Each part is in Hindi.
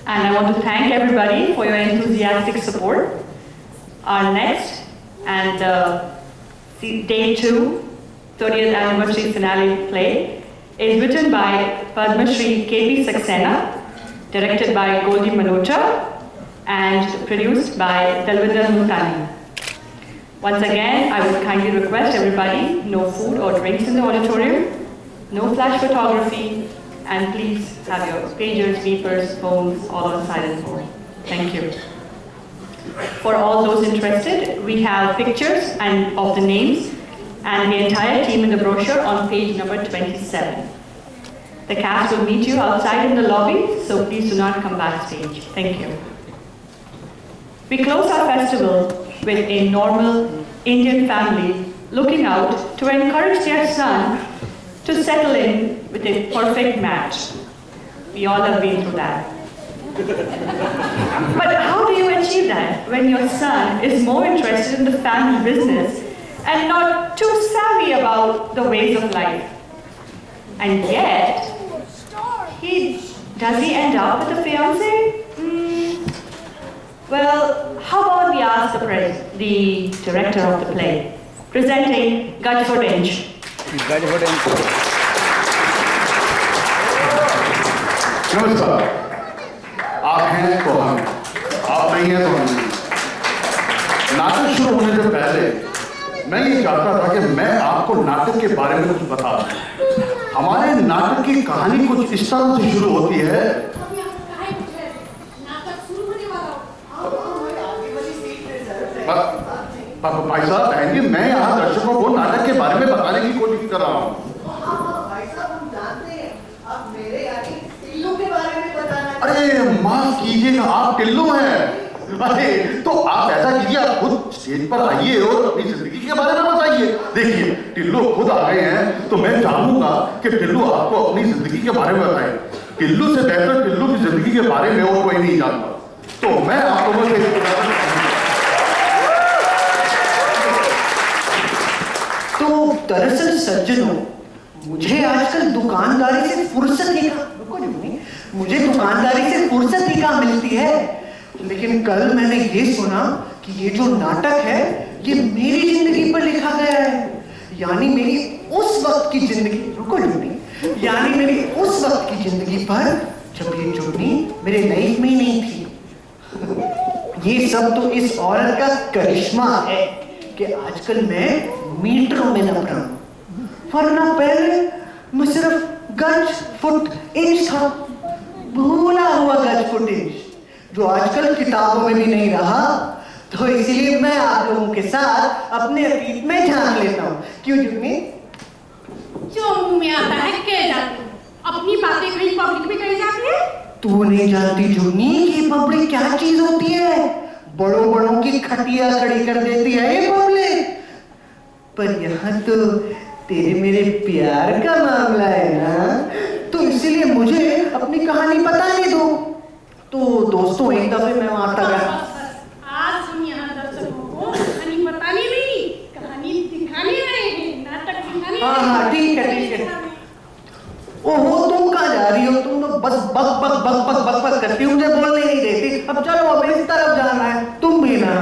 and I want to thank everybody for your enthusiastic support. Our next and Day 2, 30th anniversary finale play is written by Padma Shri K.P. Saxena, directed by Goldie Manocha, and produced by Dalwinder Multani. Once again, I would kindly request everybody, no food or drinks in the auditorium, no flash photography, and please have your pagers, beepers, phones all on silent mode. Thank you. For all those interested, we have pictures and of the names and the entire team in the brochure on page number 27. The cast will meet you outside in the lobby, so please do not come backstage. Thank you. We close our festival with a normal Indian family looking out to encourage their son to settle in with a perfect match. We all have been through that. But how do you achieve that when your son is more interested in the family business and not too savvy about the ways of life? And yet, does he end up with a fiancée? Well, how about we ask the director of the play, presenting Gaj for Inch. नमस्कार, आप हैं तो हम, आप नहीं हैं तो हम नहीं। नाटक शुरू होने से पहले मैं ये चाहता था कि मैं आपको नाटक के बारे में कुछ बता दूं। हमारे नाटक की कहानी कुछ इस तरह से शुरू होती है। भाई साहब, बहन जी, मैं यहाँ दर्शकों को नाटक के बारे में बताने की कोशिश कर रहा हूँ। अरे माफ कीजिएगा, आप टिल्लू हैं। अरे तो आप ऐसा कीजिए, आप खुद स्टेज पर आइए और अपनी जिंदगी के बारे में बताइए। देखिए, टिल्लू खुद आ गए हैं तो मैं चाहूंगा कि टिल्लू आपको अपनी जिंदगी के बारे में बताए। टिल्लू से बेहतर टिल्लू की जिंदगी के बारे में और कोई नहीं जानता। तो मैं आप लोगों से तो दरअसल सज्जनों, मुझे आजकल दुकानदारी से फुर्सत ही मुझे दुकानदारी से फुर्सत ही कहाँ मिलती है। लेकिन कल मैंने ये सुना कि ये जो नाटक है ये मेरी जिंदगी पर लिखा गया है, यानी मेरी उस वक्त की जिंदगी, रुको जुगनी, यानी मेरी उस वक्त की जिंदगी पर जब ये जुगनी मेरे लाइफ में ही नहीं थी। ये सब तो इस औरत का करिश्मा है कि आजकल मैं मीटरों में नप रहा हूँ, वरना पहले मैं सिर्फ गज फुट इंच था, भूला हुआ गज फुट इंच, जो आजकल किताबों में भी नहीं रहा। तो इसलिए मैं आप लोगों के साथ अपने अतीत में झांक लेता हूँ। क्यों जुगनी? जो मुंह में आता है कह जाती है, अपनी बातें कहीं पब्लिक में कही जाती है। तू नहीं जानती जुगनी कि पब्लिक क्या चीज होती है? बड़ों बड़ों की खटिया खड़ी कर देती है ये पब्लिक। पर यहाँ तो तेरे मेरे प्यार का मामला है ना, तो इसीलिए मुझे अपनी कहानी बताने दो। तो दोस्तों, एक दफे मैं वहां तक गया। आज हम यहाँ दर्शकों को कहानी बतानी नहीं, कहानी दिखाने आए हैं, नाटक दिखाने। हाँ, ठीक है। ओहो, तुम कहाँ जा रही हो? तुम तो बस बक बक बक बक बक बक करती हो, मुझे बोलने नहीं देती। अब चलो, अब इस तरफ जाना है, तुम भी ना।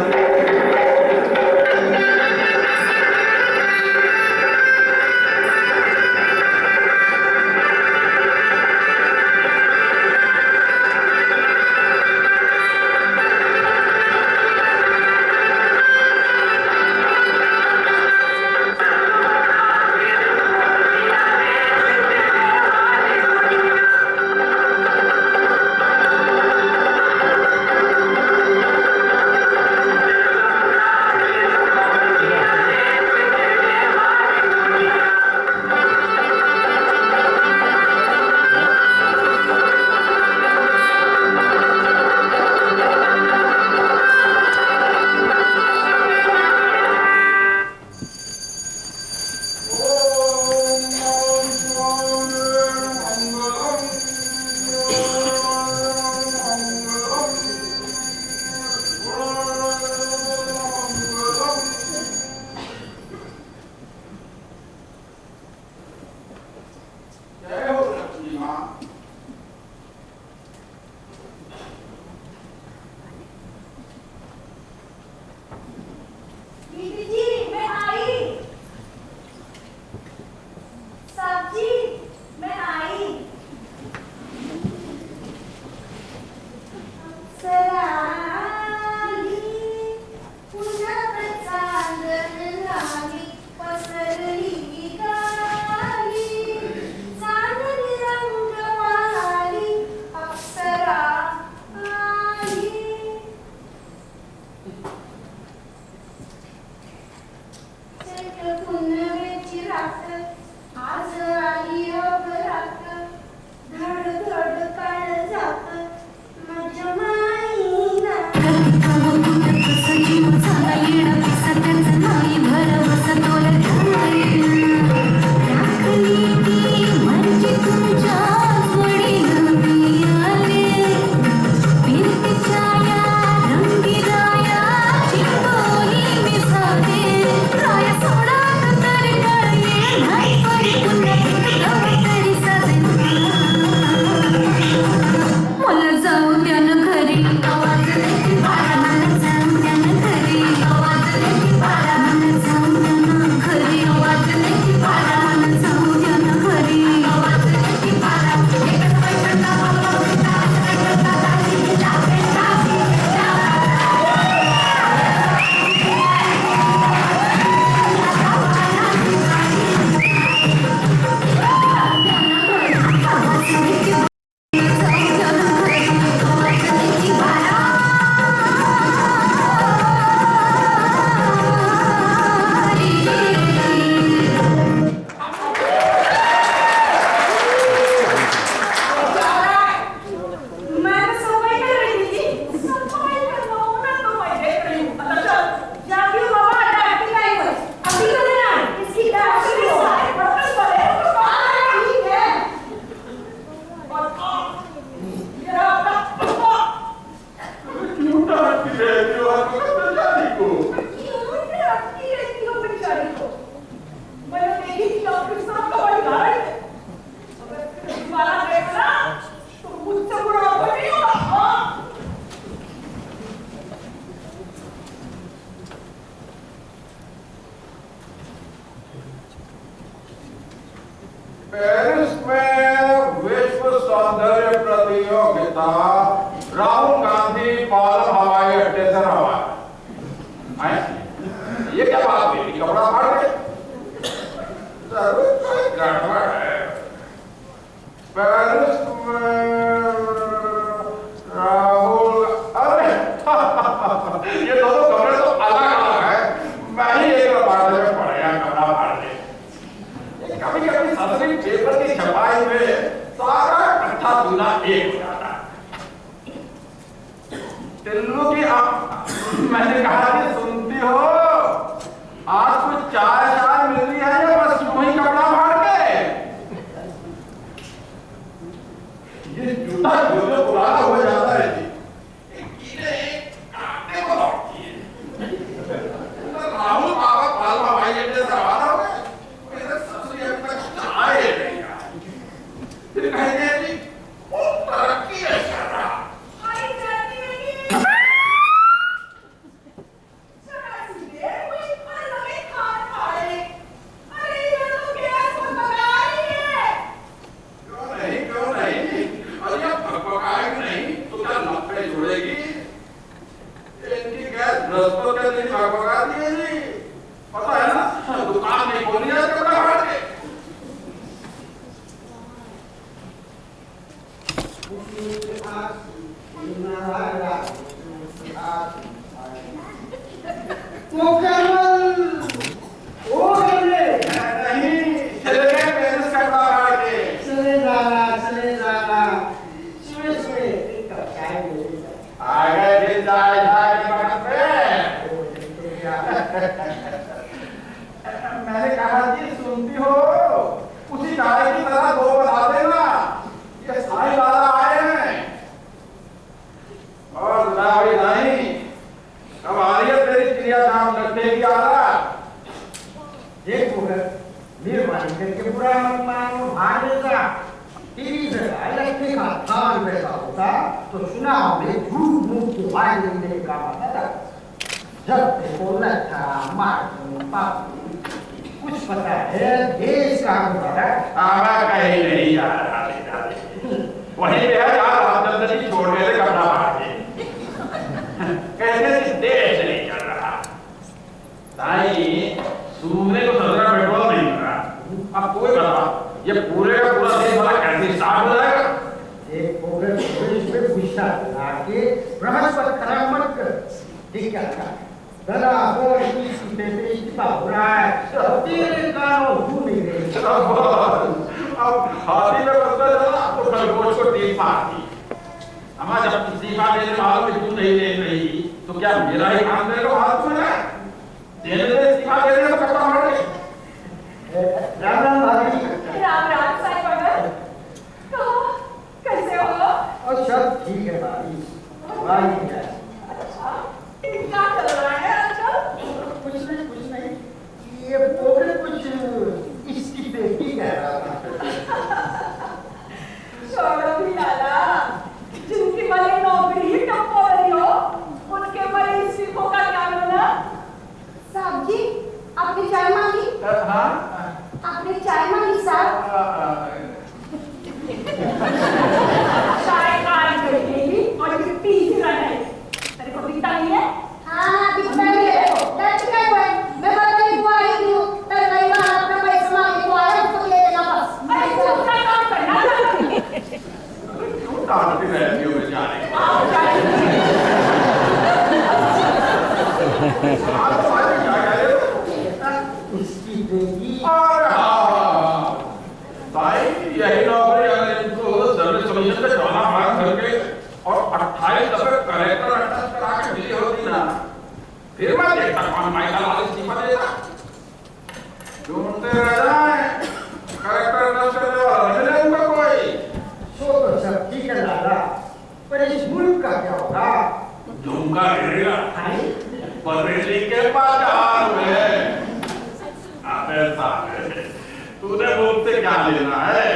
रखती रहती हो बेचारी को। रखती रहती हो बेचारी को। मैंने देखी थी आपके साथ कमाई ला रहे थे। अगर फिर दोबारा देखना तो मुझसे बुरा कोई नहीं होगा। हाँ। पेरिस में विश्व सौंदर्य प्रतियोगिता राहुल गांधी पालम हवाई अड्डे से रवाना। ये क्या बात हुई? कपड़ा फाड़ के गड़बड़ है। पेरिस में राहुल, अरे ये दोनों कपड़े तो अलग अलग है। मैं ही एक बार में पड़ गया कपड़ा फाड़ने। कभी कभी सदरी पेपर की छपाई में सारा इकट्ठा दूना एक हो जाता है। टिल्लू की आप, मैंने कहा कि सुनती हो, आज कुछ चाय चाय मिल रही है या बस यूं ही कपड़ा फाड़ के? ये जूता जो पुराना हो जाता है जी, काटने को लौटती है। राहुल बाबा पालमा भाई अड्डे से रवाना हो गए। फिर कहेंगे जी वो तरक्की है कर रहा। आई जाती नहीं। शराबी दे कोई पर लगे खान खाए। अरे ये तो गैस पर पका रही है। क्यों नहीं अरे अब पकाएगी नहीं तो क्या लपे जुड़ेगी? इनकी गैस बृहस्पति के दिन पका दिए जी। पता है ना, दुकान नहीं खोली है कपड़ा फाड़ के। मैंने कहा जी सुनती हो, उसी चाय की तरह दो बना देना। ये साईं लाला आए हैं और गुलाबी नहीं। अब आ रही है तेरी क्रिया नाम रखने की आला। देखो निर्माण करके बुरा मत मानो भागेगा। टीवी से इलेक्ट्रिक का थान पैसा होता तो चुनाव में झूठ मूठ के भाग देने का पता। जब देखो लट्ठा मार कुछ पता है देश का मैं कहीं नहीं जा रहा। वहीं पे है जहाँ रामचंद्र जी छोड़ गए थे कपड़ा फाड़ के। कहते थे देश नहीं चल रहा। ताई सूने को सदरा पेट्रोल नहीं मिल रहा। अब कोई बता ये पूरे का पूरा देश वाला कैसे स्टार्ट हो जाएगा? एक प्रोग्रेस में गुस्सा लाके बृहस्पति खराब मत कर। ठीक है दरा और इसी पे इस्तीफा हो रहा है। तेरे कानों घूम नहीं रहे। अब हाथी में बंदा चला तो खरगोश को टीप मारती। हमारा जब इस्तीफा देने वालों में तू नहीं दे रही तो क्या मेरा ही काम देने को हाथ में है? देने दे इस्तीफा देने को कपड़ा फाड़ के। राम राम भाभी। राम राम साईं भगत। कैसे हो? और सब ठीक है भाभी। भाभी क्या? अच्छा क्या चल रहा है आजकल? कुछ नहीं। ये प्रोग्रेस कुछ इसकी बेटी कह रहा था। छोड़ो भी लाला। जिनकी भले नौकरी ही ठप हो रही हो उनके भले इस्तीफों का क्या लेना? साहब जी आपने चाय मांगी? हाँ आपने चाय मांगी साहब? चाय काट गई और ये पी ही रहा है। तेरे को दिखता नहीं है? हाँ दिखता ही है। लट गए कोई मैं बताने को आई हूँ तर कई बार अपना पैसा मांगने को आया उसको ले लेना बस। अरे तू अपना काम करना था। क्यों डांटती रहती हो बेचारे? आओ चाय। आप सारे क्या कह रहे हो? इसकी बेटी अरे हाँ भाई यही नौकरी अगर इनको सर्विस कमीशन से जमा मांग करके और 28 दफे कलेक्टर अटैच करा के मिली होती ना फिर मैं देखता कौन माइकल वाले इस्तीफा देता। ढूंढते रह जाए कलेक्टर अटैच करने वाला मिले उनका कोई। सो तो सब ठीक है लाला, पर इस मुल्क का क्या होगा? झुमका गिरेगा बरेली के बाजार में। अबे साले, तूने मुझसे क्या लेना है?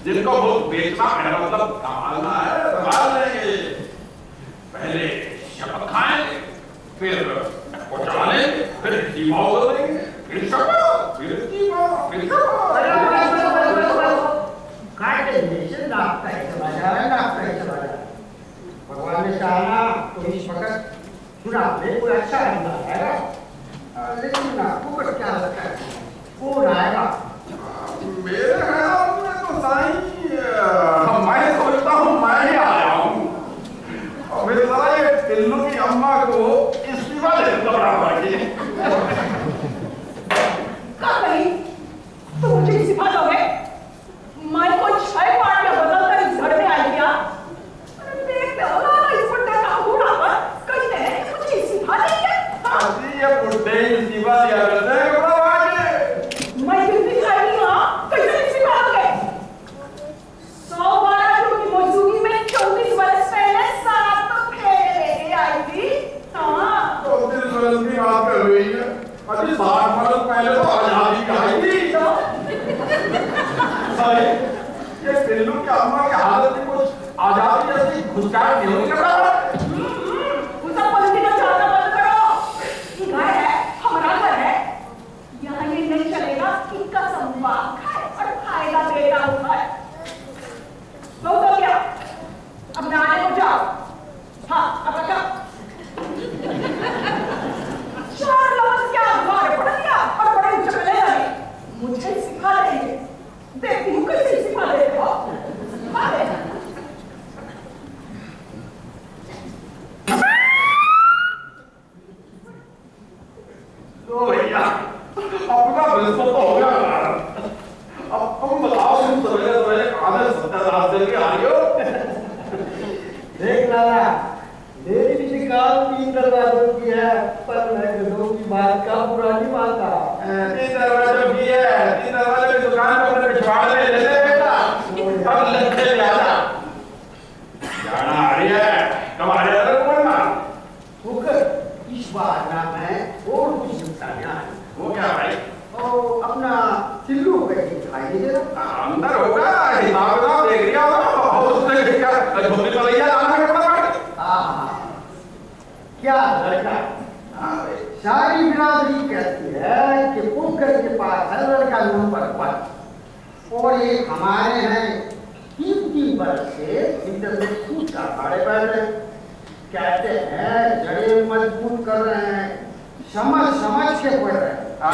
जिनको मुझ बेचना है मतलब संभालना है, संभाल लेंगे। पहले शपथ खाएंगे, फिर पहुंचा लेंगे, फिर जीवा हो देंगे, फिर शपथ, फिर जीवा, फिर भगवान ने चाहा तो इस वक्त चुनाव में कोई अच्छा बंदा आएगा, लेकिन आपको पर क्या लगता है कौन आएगा? मेरे ख्याल में तो साईं मैं सोचता हूँ मैं ही आया हूँ। और मेरे सारा ये टिल्लू की अम्मा को इस्तीफा दे देता बराबर की। कब नहीं तुम मुझे इस्तीफा दोगे? मैं को 6 पार्टियां बदलकर इस घर में आई क्या? अरे देखते हो ना इस बुड्ढे का बूढ़ा पर कहते हैं कि मुझे इस्तीफा देंगे। अजी ये बुड्ढे इस्तीफा दिया करते हैं बराबर की। मैं कितनी खाई हूँ कैसे इस्तीफा दोगे? 112 की मौजूदगी में 24 बरस पहले 7 तो फेरे लेके आई थी। हाँ तो 30 बरस की बात कर रही है। अजी 60 बरस पहले तो आजादी कहाई थी। ये टिल्लू की अम्मा की हालत में कुछ आजादी जैसी घुसपैठ नहीं होगी बराबर। उसे पॉलिटिकल चलाना बंद करो। ये घर है, हमारा घर है। यहाँ ये नहीं चलेगा कि कसम खाए और खाएगा बेटा ऊपर। तो क्या? अब नहाने को जाओ। हाँ, अब रखा। 4 लोगों से क्या मारे पड़ दिया और बड़े ऊंचे में ले जाए। मुझे सिखा देंगे। देखती हूँ कैसे सिखा देते हो। अरे तो भैया अपना बिल्कुल तो हो गया यार। अब तुम बताओ तुम सवेरे सवेरे आधे 70 से के आ रही हो। देख लाला, मेरी भी दुकान 3 दरवाजों की है, पर मैं गधों की बात का बुरा नहीं मानता। 3 दरवाजों की है, 3 दरवाजों की दुकान पे अपने पिछवाड़े में ले ले बेटा। अब लंके ले आना। जाना आ रही है, कब आ रही है बोलना। इस बार ना मैं और कुछ निपटाना है। वो क्या भाई? और अपना टिल्लू को दिखाई नहीं दे रहा। अंदर होगा, हिसाब किताब देख लिया होगा और उसने क्या झोपड़ी पर ले जाना है क्या लड़का? सारी बिरादरी कहती है कि पोखर के पास है लड़का नंबर 1 और ये हमारे हैं 3 बरस से इधर से सूखा खड़े बैठे कहते हैं जड़े मजबूत कर रहे हैं, समझ के पढ़ रहे हैं। पढ़ता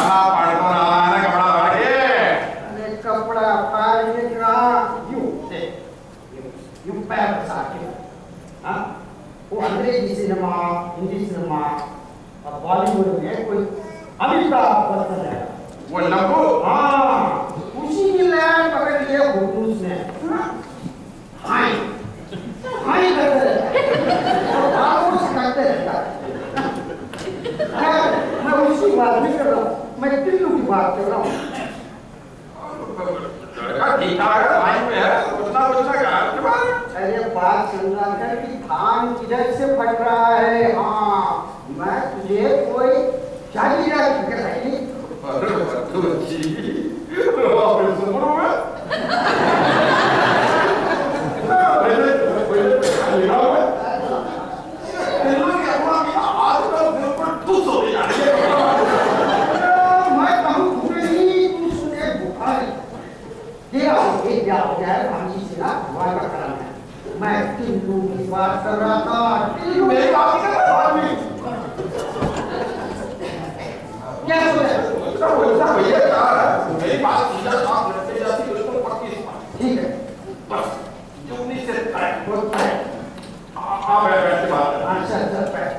रहा है कपड़ा फाड़ के। अरे कपड़ा फाड़ के कहा यूं पैर फंसा के। हाँ वो अंग्रेजी सिनेमा, हिंदी सिनेमा और बॉलीवुड में कोई अमिताभ बच्चन है वो लंबू। हाँ उसी की लैंड पकड़ लिया फोटोज ने। हाय हाय करते रहता और बाबू से करते रहता। मैं उसकी बात नहीं कर रहा हूँ, मैं टिल्लू की बात कर रहा हूँ। ठीक ठाक है, लाइन में है, उतना क्या उसके बाद? अरे बात समझा कर कि धान किधर से फट रहा है। हाँ मैं तुझे कोई चाहिए नहीं। मैं कहूँ तुम्हें तू सुने बुखारी मैं टिल्लू की बात कर रहा था। टिल्लू मेरी बात नहीं कर रहा मैं। क्या सुने? उसका भैया क्या है? मेरी बात सीधा साफ लड़ते जाती है उसको पक्की बात। ठीक है बस जुगनी से तय। होता है। हाँ बैठ के बात है। अच्छा बैठ।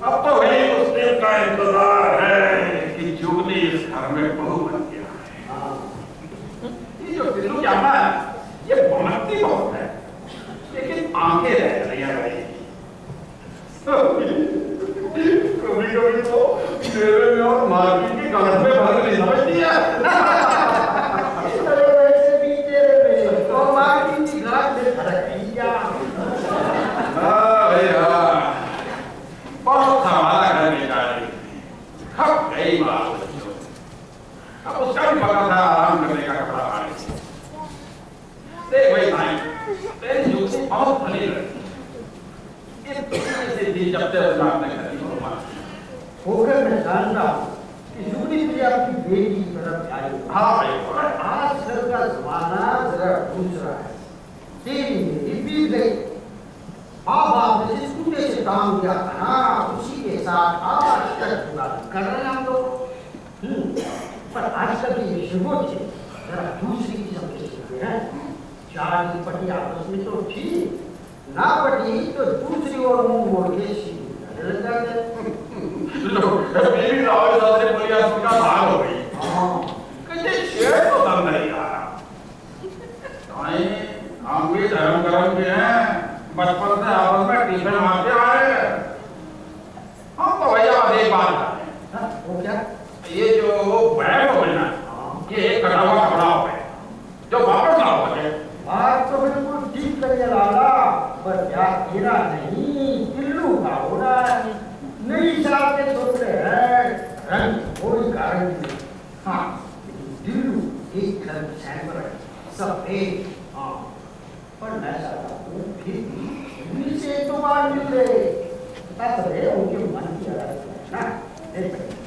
अब तो भाई उस दिन का इंतजार है कि जुगनी इस घर में बहू बन गया है। ये जो टिल्लू की अम्मा है ये भमकती बहुत है लेकिन आंखें रह रही है। कभी तो मेरे में और मार्केट की गलत में फर्क नहीं समझती है। इस तरह वैसे भी तेरे में तो मार्केट की गांठ में फर्क नहीं। थी जब से उसने आपने खरीदी होगा। होकर मैं जानता हूँ कि जुगनी भी आपकी बेटी की तरफ आई। हाँ भाई, और आजकल का जमाना जरा दूसरा है। तेरी मेरी बीत गई। माँ बाप ने जिस कुत्ते से काम किया था ना, उसी के साथ आज तक पूरा कर रहे हैं हम लोग। पर आजकल की ये शिवों से जरा दूसरी किस्म के शिवों हैं। चार की पटी आपस में तो थी, ना पटी तो दूसरी ओर मुंह मोड़ के सीधी लग जाते। मेरी रावण साहब ने बोली उसका भाग हो गई। कहते शेर तो दम नहीं आ रहा। हम भी धर्म कर्म के हैं, बचपन से आपस में टिफिन मारते आए। हम तो भैया एक बात वो क्या? ये जो बैग हो ना, ये एक कटा हुआ कपड़ा हो है, जो वापस ना हो जाए। बात तो बिल्कुल ठीक करिए लाला, पर क्या तेरा नहीं टिल्लू का हो रहा है। नई साल के छोटे हैं, रंग थोड़ी गारंटी। हाँ, टिल्लू एक रंग सैंपल है, सब एक। हाँ, पर मैं चाहता हूँ फिर भी इनसे तो बात मिल रहे। पता चले उनके मन की अलग है ना।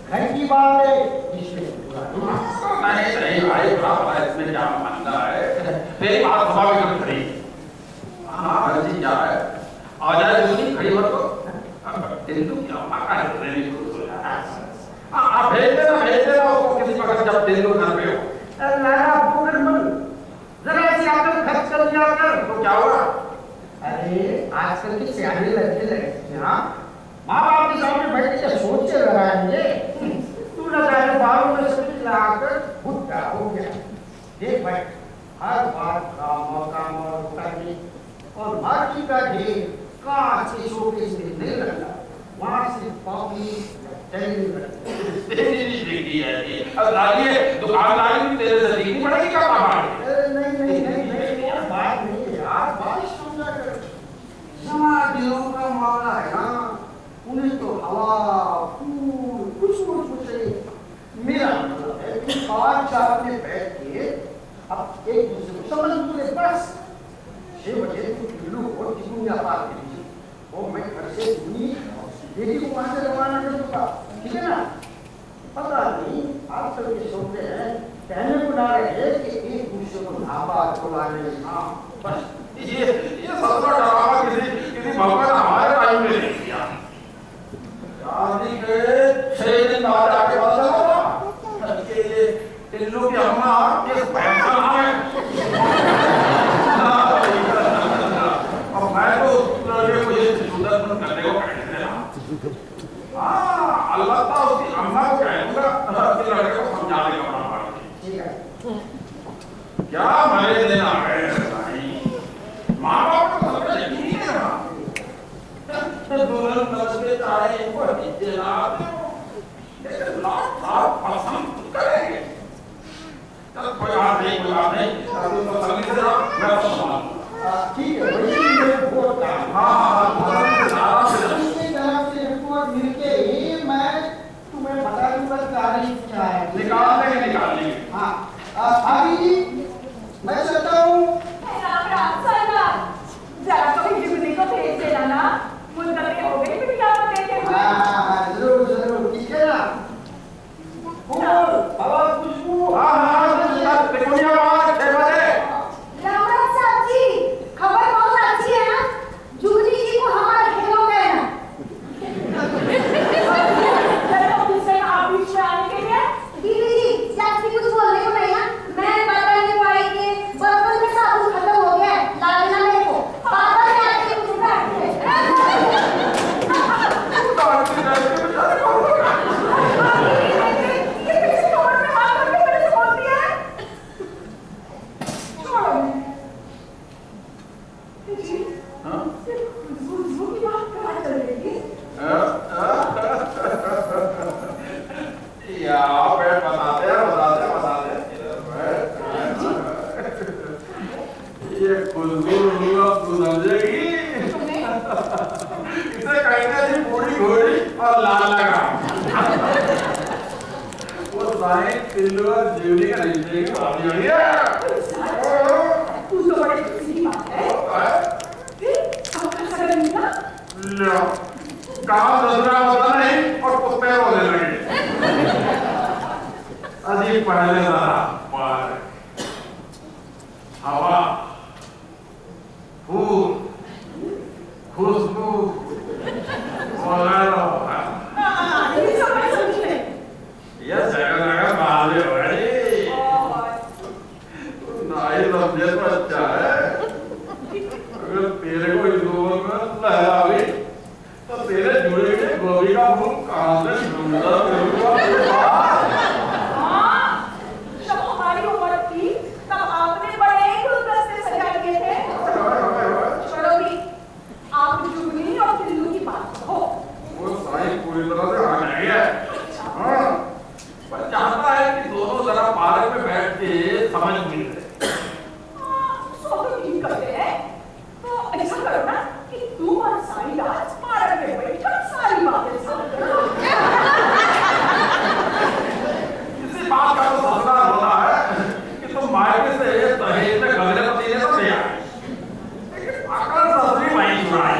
घर की बात है, इसमें नहीं नहीं भाई, बड़ा इसमें क्या मानना है। तेरी बात स्वाभाविक खड़ी। हाँ अर्जी क्या है, आ जाए दूसरी खड़ी हो तो टिल्लू क्या माका है। आप भेज देना उसको किसी वक्त जब टिल्लू घर पे हो। लाला जरा सी आकर खर्च कर लिया कर तो क्या हुआ? अरे आजकल की सियाने लड़के हाँ माँ बाप के सामने बैठ के सोचते रहेंगे। तू न जाने बालों में सब लाकर भुट्टा हो गया। देख भाई, हर बात का मौका करने और माटी का ढेर कांच के शोकेस में नहीं लगता, वहाँ से कॉफी तेरी डिग्री है ये। अब लाइए दुकानदारी भी तेरे से सीखनी पड़ेगी क्या बात? नहीं बात नहीं यार, बात समझा कर। समाधियों का मामला है ना, उन्हें तो हवा फूल कुछ नहीं। मेरा मतलब है कि पांच साल में बैठ के अब एक दूसरे को समझ दूंगे बस। 6 बजे तो टिल्लू को टिकुनिया पार दीजिए, वो मैं घर से सुनी बेटी को वहां से रवाना कर दूंगा, ठीक है ना। पता नहीं आजकल के सोचते हैं, कहने को ना रहे कि एक दूसरे को नापा चुराने। हाँ बस ये सबका डरावा किसी भगवान हमारे टाइम में नहीं किया। शादी के 6 दिन बाद आके पता चला कि ये टिल्लू की अम्मा किस पैसा है। और मैं तो उस लड़के को ये सुंदर करने को कहते थे। हाँ अलबत्ता उसकी अम्मा को कहूँगा कि लड़के को समझाने का बड़ा बात है। ठीक है। क्या मेरे दिन आ गए भाई, माँ बाप को समझ नहीं है। दुल्हन नजरे चाहे वो जला दो, लेकिन लाख साहब पसंद करेंगे। चल कोई बात नहीं, तो संगीत से मैं तो संभालूंगा। ठीक है वही मैं बोलता हूँ। हाँ इसके तरफ से रिपोर्ट मिलके ही मैं तुम्हें बता दूंगा तारीख क्या है। निकाल देंगे। हाँ भाभी जी मैं चलता हूँ। जरा कभी जुगनी को भेज देना ना, मुद्दत हो गई फिर क्या देते हुए। हाँ जरूर ठीक है ना। बाबा खुशबू। हाँ टिकुनिया बात 6 बजे। रामराज साहब जी, खबर बहुत अच्छी है ना, जुगनी जी को हमारा हीरो कहना। जरा ऑफिस से आप बीच में आने के लिए। दीदी जी जास्ती कुछ बोलने को नहीं है, मैं बर्तन निकाल के बर्तन में साबुन खत्म हो गया है, ला देना मेरे को। पापा ने आके मुझे बैठ के ये खुशबू तू समझेगी। इसे कहते हैं बूढ़ी घोड़ी और लाल लगा। वो सारे टिल्लू और जीवनी का नहीं देगी भाभी हो गया। तू तो बड़ी खुशी की बात है। फिर आपका सगन मिला? लो काम दूसरा होता नहीं और कुत्ते होने लगे। अजी पहले जरा पर हवा, फूल, खुशबू वगैरह होगा। ये सब मैं समझी नहीं। ये जगह जगह बाले हो गई। नहीं समझे तो अच्छा है। अगर तेरे को इन लोगों में लहरा हुई तो तेरे जुड़े हुए गोभी का फूल कहाँ से ढूंढता फिरूंगा? हाँ, जब हमारी उम्र थी तब आपने बड़े गुलदस्ते सजा दिए थे। छोड़ो भी, आप जुगनी और टिल्लू की बात करो। वो साईं पूरी तरह से आ गई है। हाँ, पर चाहता है कि दोनों जरा पार्क में बैठ के समझ मिल रहे। सो तो ठीक करते हैं। तो ऐसा करो ना कि तुम और सारी आज पार्क में बैठकर सारी बातें समझ करो। इसी बात का तो ससुराल होता है कि तुम मायके से दहेज में गगरे पतीले तो ले आए, लेकिन अकल ससुरी वहीं छुड़ाई।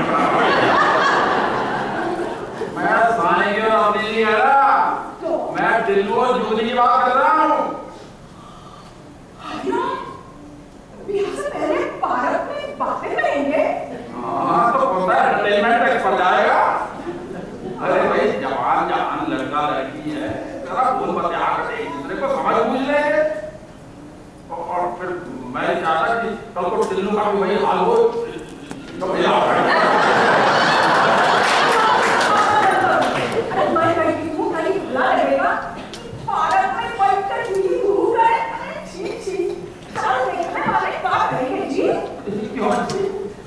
मैं साईं की और अपनी नहीं कह रहा, मैं टिल्लू और जुगनी की बात कर रहा हूँ। बिहार से पहले पार्क में बातें करेंगे। हाँ तो पता है एंटरटेनमेंट तक पड़ जाएगा। अरे भाई जवान जवान लड़का लड़की है, जरा बोल बतिया कर एक दूसरे को समझ बूझ लेंगे। और फिर मैं चाहता कि कल को टिल्लू का भी वही हाल हो तो मिला। अरे मैं कहती हूँ कहीं बुला लगेगा। पार्क में बैठकर टीवी घूम रहे हैं। छी छी, चल देखने वाले बात करेंगे जी। क्यों?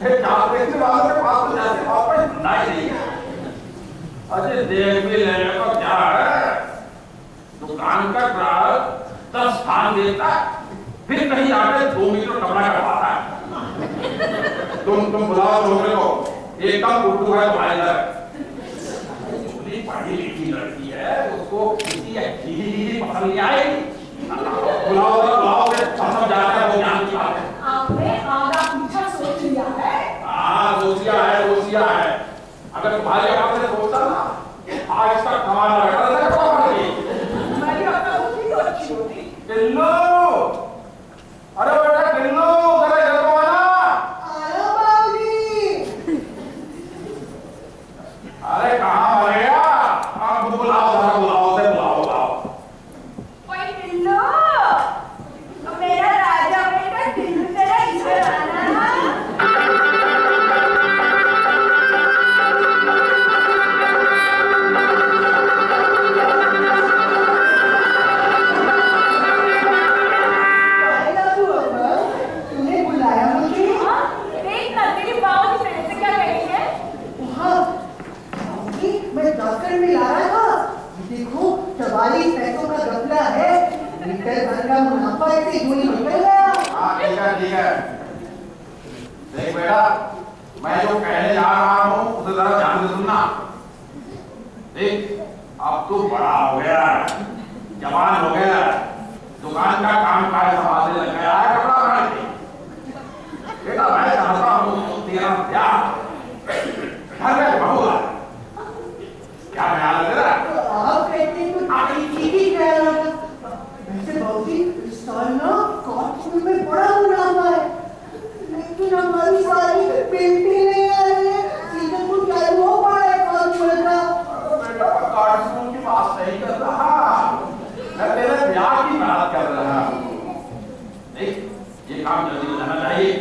चार देखने वालों के पास तो जाके वापस नहीं है। अरे देख भी लेने को क्या है? दुकान का ग्राहक 10 स्थान देता फिर कहीं आके 2 मीटर कपड़ा कटवाता है। तुम बुलाओ छोकरे को, एकदम उर्दू है तुम्हारे घर। पढ़ी लिखी लड़की है, उसको किसी अच्छी पसंद नहीं आएगी। बुलाओ सब जाकर वो जान की बात है। आपने आधा पीछा सोच लिया है। हाँ सोचिया है। अगर तुम्हारे आपने सोचा ना आज तक कमाल लगा था क्या करेगी? मेरी अकल होती तो अच्छी होती। टिल्लू, अरे बेटा टिल्लू, जरा घर को आना। आया बाबूजी। अरे कहाँ मर गया? आप बुलाओ ओए टिल्लू, मेरा राजा बेटा टिल्लू तेरा इधर आना। तूने बुलाया मुझे? हाँ, देख ना तेरी बाबू तेरे से क्या कहेंगे? मैं डॉक्टर में ला रहा था। देखो 44 पैसों का गमला है, लीटर भर का मुनाफा ऐसे यूं ही निकल गया। हाँ ठीक है। देख बेटा, मैं जो कहने जा रहा हूँ उसे जरा ध्यान से सुनना। देख, अब तू बड़ा हो गया, जवान हो गया, दुकान का काम काज संभालने लग गया है, कपड़ा बनाने के। बेटा मैं चाहता हूँ तेरा ब्याह घर में बहू आ। क्या ख्याल है तेरा? आप कहते हैं तो आगे ठीक कह रहा था। वैसे बाबूजी इस साल ना कॉलेज में बड़ा मुनाफा है, लेकिन हमारी सारी पेंटिंग नहीं आ रही है। सीजन को क्या हो पड़ा है कॉलेज का? बेटा कार्टून की बात नहीं कर रहा, मैं तेरे ब्याह की बात कर रहा हूँ। देख, ये काम जल्दी हो जाना चाहिए।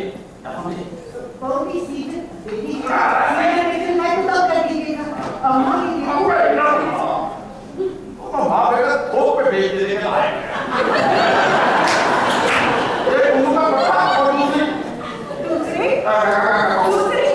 बाबूजी सीजन देखिए, मैं तो तब कर दीजिएगा। अम्मा की तो माँ बेटा थोक पे भेज देने के लायक है। एक उनका बता और दूसरी दूसरी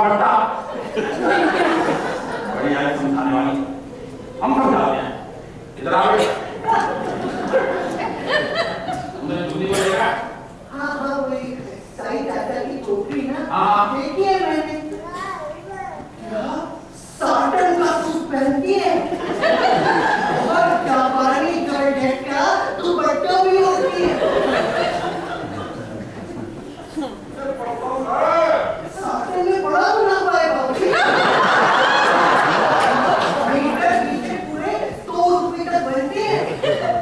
बट्टा बड़ी आई समझाने वाली, हम समझाते हैं। इधर आओ, तुमने जूती को देखा? हाँ हाँ, वही साई चाचा की टोकरी ना, हाँ। देखी है मैंने। साटन का सूट पहनती है और जापानी जॉर्जेट का दुपट्टा भी होती है। साटन में बड़ा मुनाफा है बाबूजी। पीछे पूरे 100 रुपए तक बनते हैं।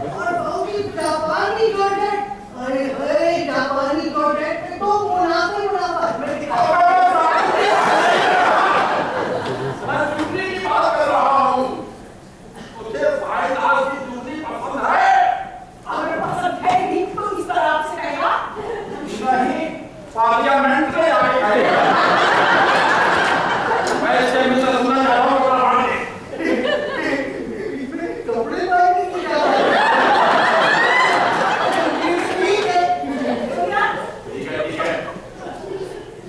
और बाबूजी जापानी जॉर्जेट, अरे अरे जापानी जॉर्जेट में तो मुनाफा ही मुनाफा है। मैं दिखाऊं? मैं जूती की बात कर रहा हूँ। तुझे साईदार की जूती पसंद है? अगर पसंद है नहीं तो इस तरह आपसे कहेगा। नहीं, पार्लियामेंट में आके कहेगा। मैं इससे मिलकर सुनना चाहता हूँ कपड़ा बांधने। इसमें कपड़े बांधने की क्या बात है? ठीक है। ठीक है।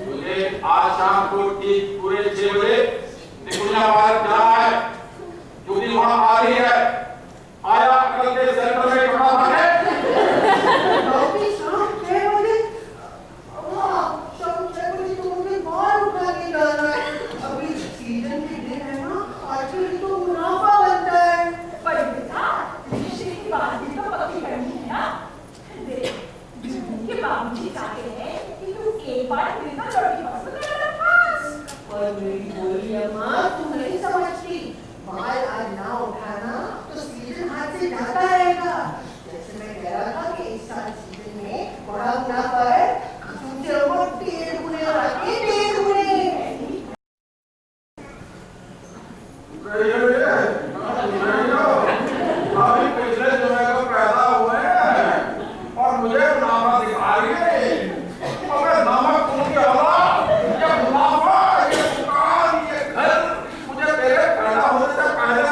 मुझे आज शाम को ठीक पूरे 6 बजे निकुंजाबाद जाना है। जूती वहाँ आ रही है। आया अकल के सेंटर में कपड़ा बांधे। बाबूजी शाम 6 बजे? वाह, शाम 6 बजे तो मुझे बाल उठा के जाना है। अभी सीजन के दिन है ना, आजकल तो मुनाफा बनता है। पर बेटा, रिश्ते की बात भी तो पक्की करनी है ना। देख, के बाबूजी चाहते हैं कि तू एक बार बिना लड़की पसंद कर ले बस। और मेरी बोली अम्मा, तुम नहीं समझती। बाल आज ना उठाना तो सीजन हाथ से जाता रहेगा। जैसे मैं कह रहा था कि इस साल सीजन में बड़ा मुनाफा है, तुमसे वो 1.5 गुने और आगे 1.5 गुने। अभी पिछले जुमे को पैदा हुए हैं और मुझे मुनाफा दिखा रही है। अबे नमक तुमके औलाद, ये मुनाफा, ये दुकान, ये घर मुझे तेरे पैदा होने से पहले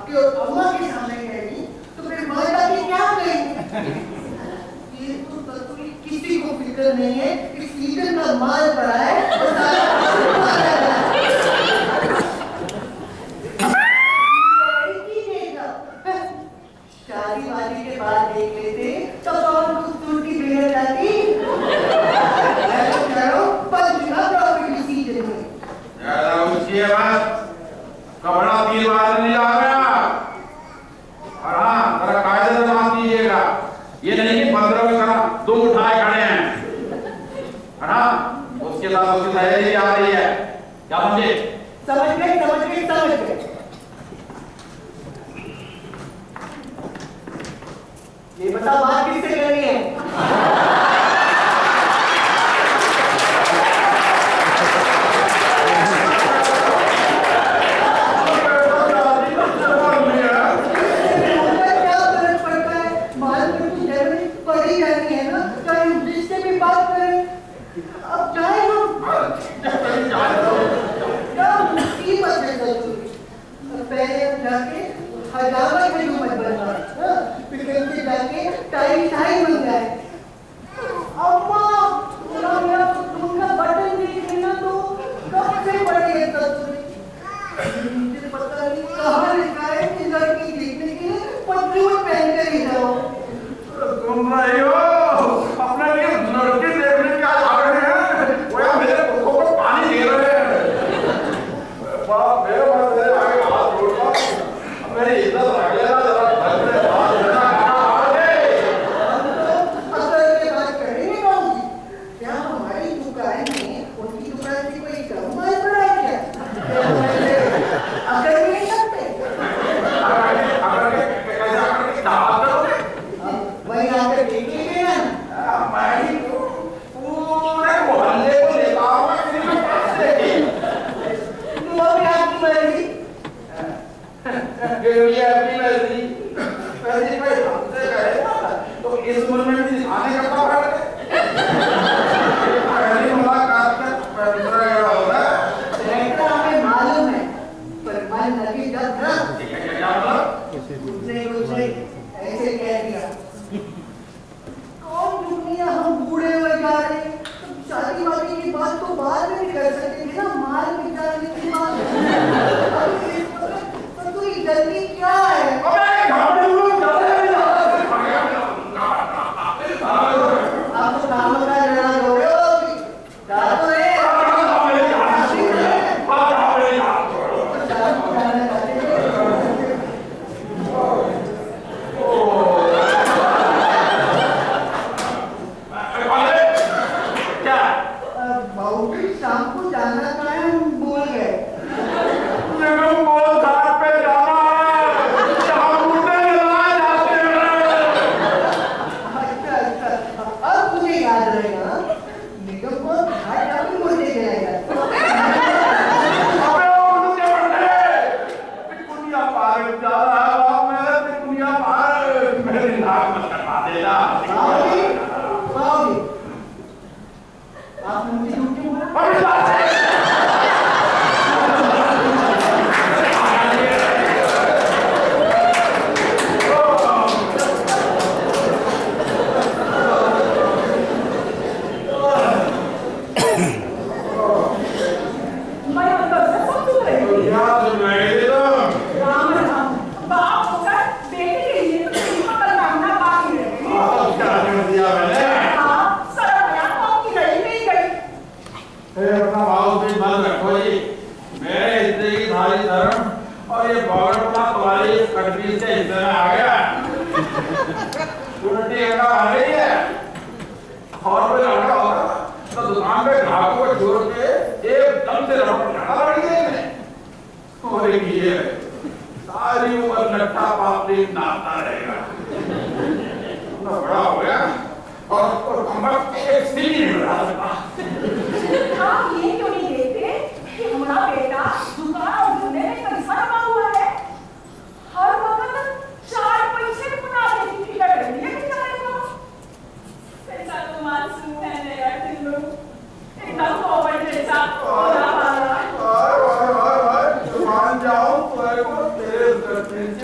आपके और अम्मा के सामने कहेगी तो फिर माँ जाके क्या कहेंगे? ये तो तत्वी किसी को फिक्र नहीं है कि सीजन का माल पड़ा है और सारा शादी वादी के बाद देख लेते तो कौन खूबसूरती बिगड़ जाती। कपड़ा 3 बार नहीं ला गया और हाँ जरा कायदे से बात कीजिएगा, ये नहीं कि 15 की तरह तुम उठाए खड़े हैं है ना। उसके साथ उसकी सहेली आ रही है, क्या समझे? समझ गए। ये बता बात किससे करनी है?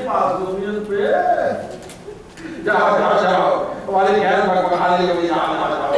मासूमियत पे। जाओ जाओ जाओ, तुम्हारी गैर भगवान को भी याद आ जाओ।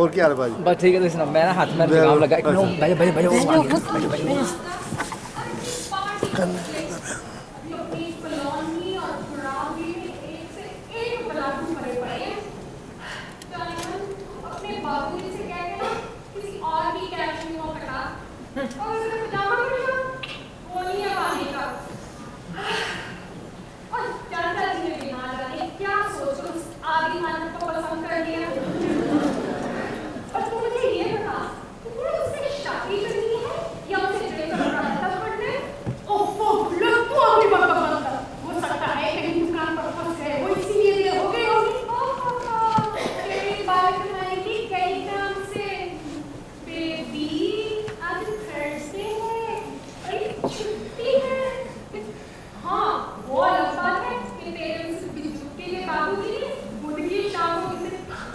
और क्या है भाई? बस ठीक है, तो मैं ना हाथ में काम लगा एक मिनट, बैठ बैठ बैठ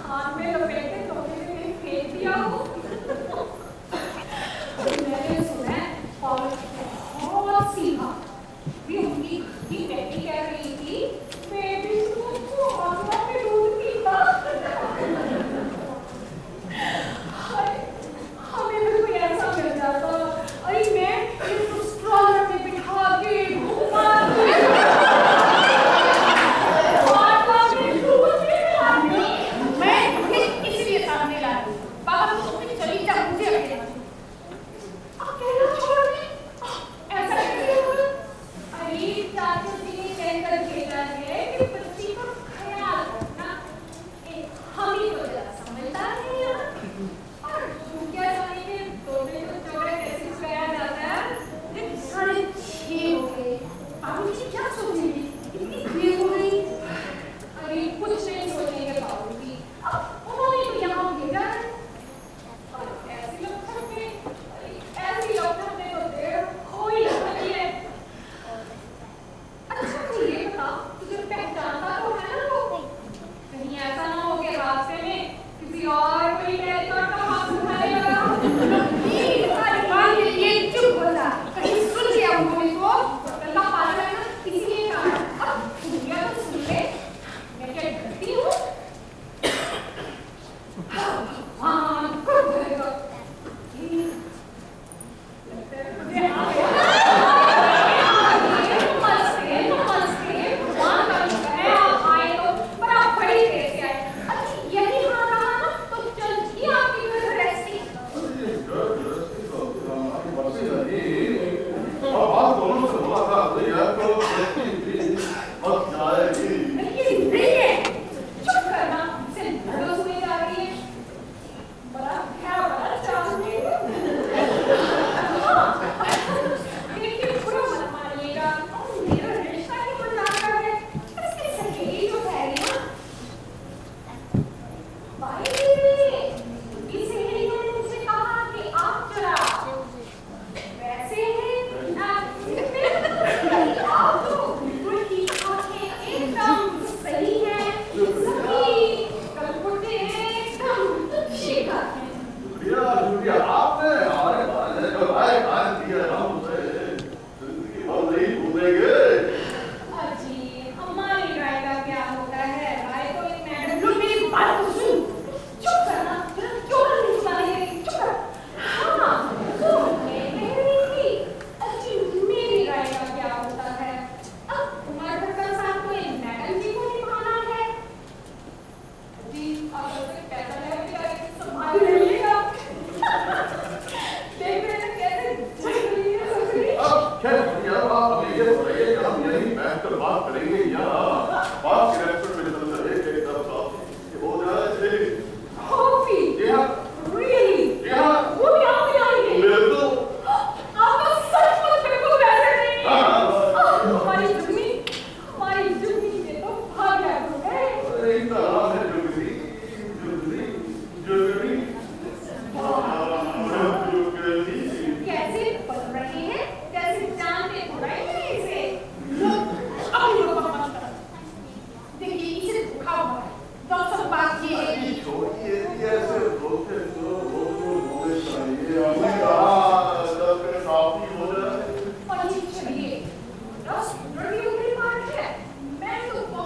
खान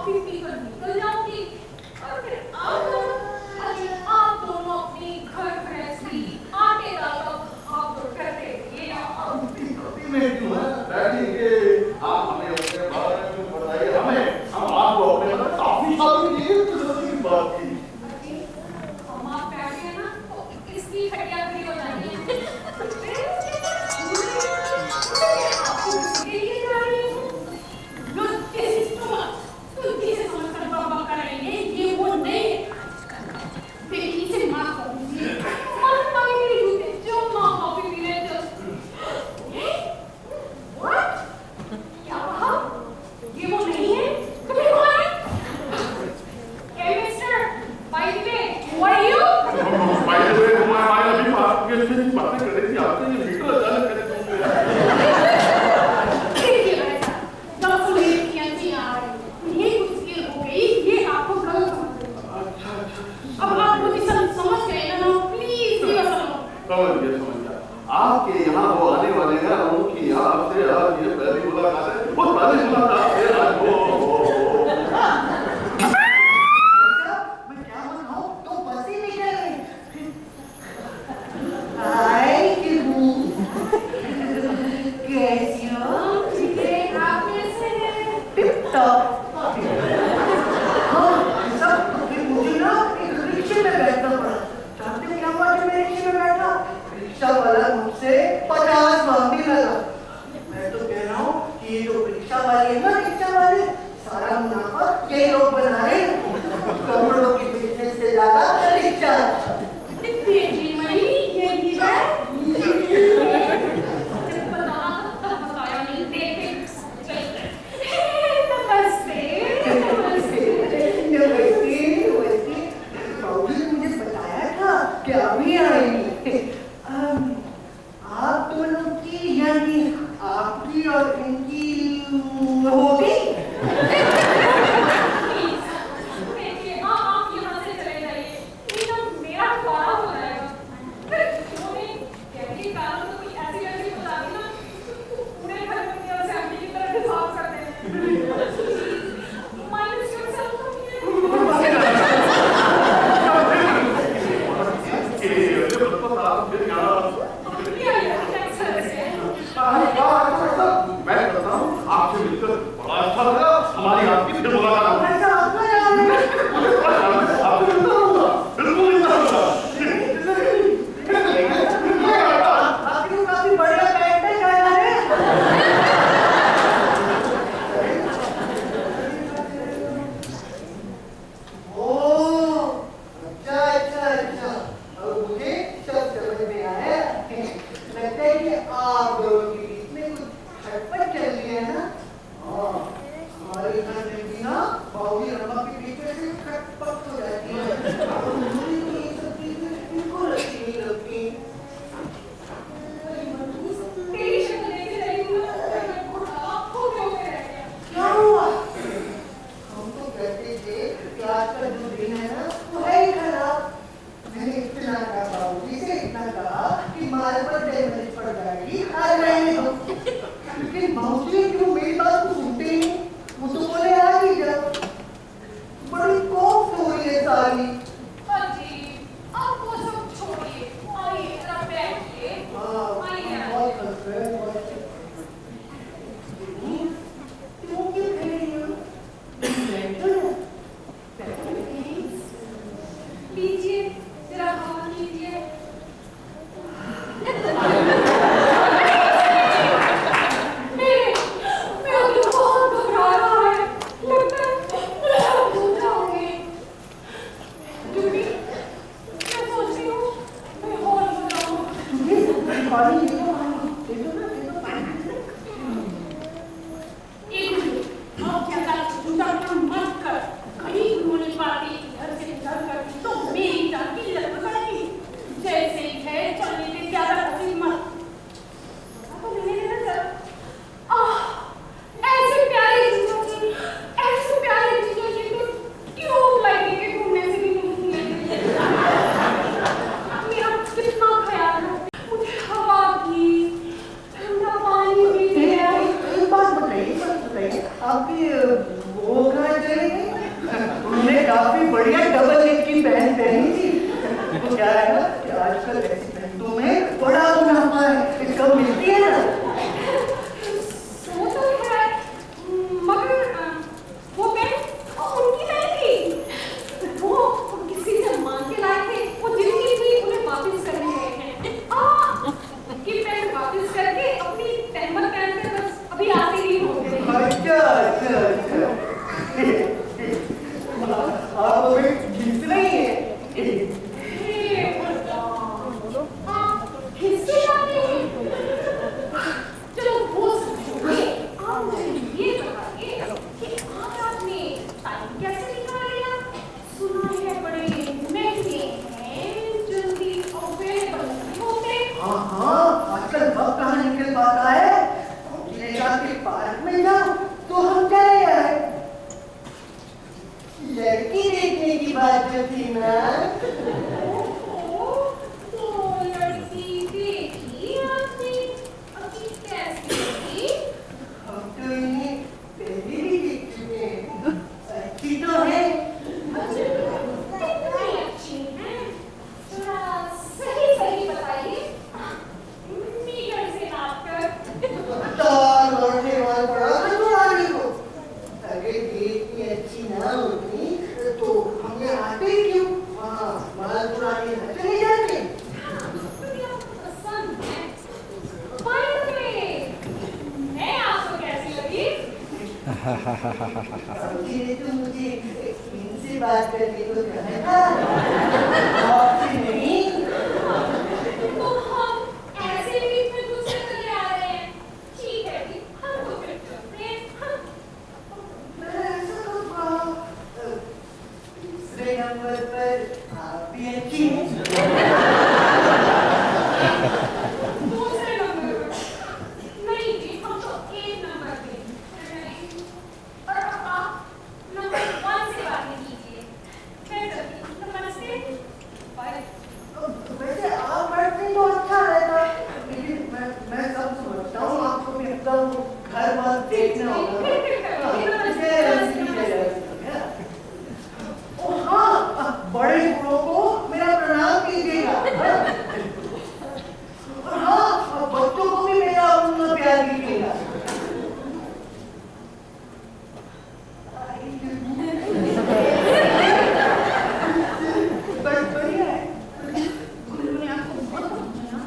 कॉफी पीकर निकल जाऊंगी और फिर आप दोनों अपनी घर गृहस्थी आटे दाल आप करते रहिए। आप हमें अपने बारे में बताइए, हम आपको अपने बारे में काफी सारी बात की। हम आप बैठे हैं ना तो इसकी खटिया खड़ी हो जानी है। आपके यहाँ वो आने वाले हैं, उनकी यहाँ आपसे आज ये पहली मुलाकात है, वो पहली मुलाकात है आज वो। मैं क्या बताऊं, तो बस ही निकल गई। हाय किबू, कैसी हो? आप कैसे हैं? Tip top. हाँ, सब तो फिर मुझे ना एक रिक्शे में बैठना पड़ा। जानते हो क्या हुआ जब मैं रिक्शे में बैठा? रिक्शा वाला मुझसे 50 मांगने लगा। मैं तो कह रहा हूँ कि ये जो रिक्शा वाले हैं ना, रिक्शा वाले सारा मुनाफा ये लोग बना रहे हैं। करोड़ों की बिजनेस से ज्यादा रिक्शा। जी मई ये भी है। बताया नहीं देखे। नमस्ते। मुझे बताया था कि अभी आएंगे। आप दोनों की यानी आपकी और इनकी होगी? देखिए आप यहाँ से चले जाइए, नहीं तो मेरा द्वारा हो जाएगा। उन्होंने कहने कारण तो कोई ऐसी लड़की बता दी ना, पूरे घर में मेरा फैमिली की तरह हिसाब करते हैं। माइनस मैं कहता हूँ आपसे मिलकर बड़ा अच्छा लगा, हमारी आपकी फिर मुलाकात होगी। आपसे मिलता रहूंगा, बिल्कुल मिलता रहूंगा। आपकी काफी बढ़िया बैठ है क्या यार? अच्छा। अब मुझे सब समझ में आया। लगता है कि आप दोनों के बीच में कुछ खटपट चल रही है ना? हाँ, हमारे घर में भी ना बाबूजी रमा के पीछे से खटपट हो जाती है। और मुझे तो ये सब चीजें बिल्कुल अच्छी नहीं लगती। तेरी शक्ल देख के रही हूँ ना, आपको क्यों कह रहे हैं? क्या हुआ? हम तो कहते थे कि आज का जो दिन है ना वो है ही खराब। मैंने इतना कहा बाबूजी से, इतना कहा कि माल पर डैमेज पड़ जाएगी, आज रहने दो। लेकिन बाबूजी क्यों मेरी बात को सुनते नहीं? वो तो बोले आ ही जाओ। बड़ी कौफ हो रही है सारी। जी, आप वो सब छोड़िए, आइए जरा बैठिए। आइए। बहुत खुश है, बहुत क्यों क्यों कह रही हो? बैठो ना। लीजिए जरा हवा लीजिए। मेरे लड़की देखने की बात जो थी ना, तो लड़की देखी आपने, अभी कैसी लगी? हम तो इन्हें पहले भी देख चुके हैं। अच्छी तो है। नहीं अच्छी है, थोड़ा सही सही बताइए, मीटर से नाप कर। तार मारने वाला पड़ा था तुम्हारे को। अगर देखनी अच्छी ना होती तो हमें आते क्यों? हाँ, माल चुराने न चले जाते। मुझे आपको पसंद है। By the way, मैं आपको कैसी लगी? अभी तो मुझे इनसे बात करने को कहा था, आपसे नहीं। तो हम ऐसे बीच में दूसरे चले आ रहे हैं। ठीक है जी, हम तो फिर चलते हैं। दूसरे नंबर पर आप भी अच्छी हैं। दूसरे नंबर पर नहीं जी, हम तो एक नंबर पे नहीं। और आप नंबर 1 से बात नहीं कीजिए। मैं चलती हूँ। नमस्ते। बाय। वैसे आप बैठते तो अच्छा रहता, लेकिन मैं सब समझता हूँ, आपको भी एकदम घर बार देखना होगा। हाँ, बड़े बूढ़ों को मेरा प्रणाम कीजिएगा। और हाँ, बच्चों को भी मेरा उतना प्यार कीजिएगा। बस बढ़िया है। उन्होंने आपको बहुत पसंद है।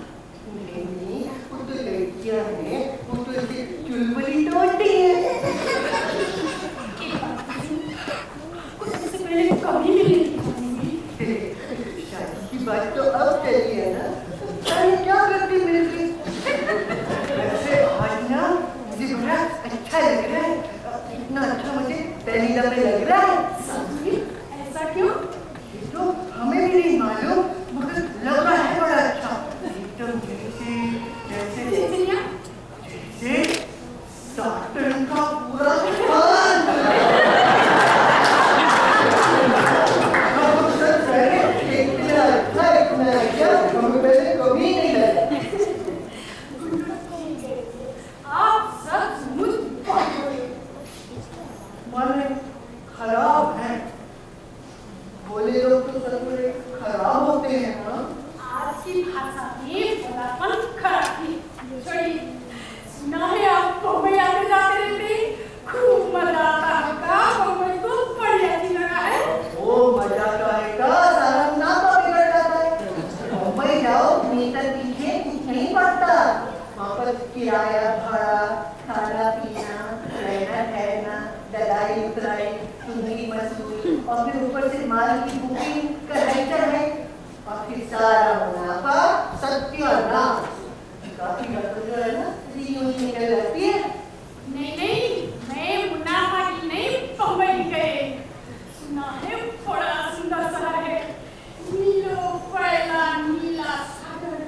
नहीं, वो तो लड़कियां हैं, वो तो ऐसे चुलबुली तोड़ती हैं। इससे पहले कभी भी नहीं देखी। शादी की बात तो अब चली है ना, अरे क्या करती मिलती। वैसे आज ना मुझे बड़ा अच्छा लग रहा है, इतना अच्छा मुझे पहली दफे लग रहा है। ऐसा क्यों? ये तो हमें भी नहीं मालूम, मगर लग रहा है बड़ा अच्छा। एकदम जैसे जैसे साटन का पूरा दुकान। कभी नहीं लगा। आप सचमुच मन खराब है। बोले लोग तो सचमुच खराब होते हैं ना। आज की भाषा में बड़ापन खराब थी। छोड़िए, सुना है आप बम्बई आते जाते रहते, खूब मजा आता होगा। बम्बई तो बढ़िया सी जगह है। वो मजा तो आएगा, सारा नाता बिगड़ जाता है। मुंबई जाओ, मीटर पीछे कुछ नहीं पड़ता। वहाँ पर किराया भाड़ा, खाना पीना, रहना ठहरना, दलाई उतराई, सुंदरी मजदूरी, और फिर ऊपर से माल की बुकिंग, कढ़ाई चढ़ाई, और फिर सारा मुनाफा सत्यानाश। काफी गड़बड़ जो है ना, रीयूज निकल जाती है। नहीं नहीं, मैं मुनाफा की नहीं, बम्बई गए। सुना है बड़ा सुंदर शहर है। नीलो फैला नीला सागर,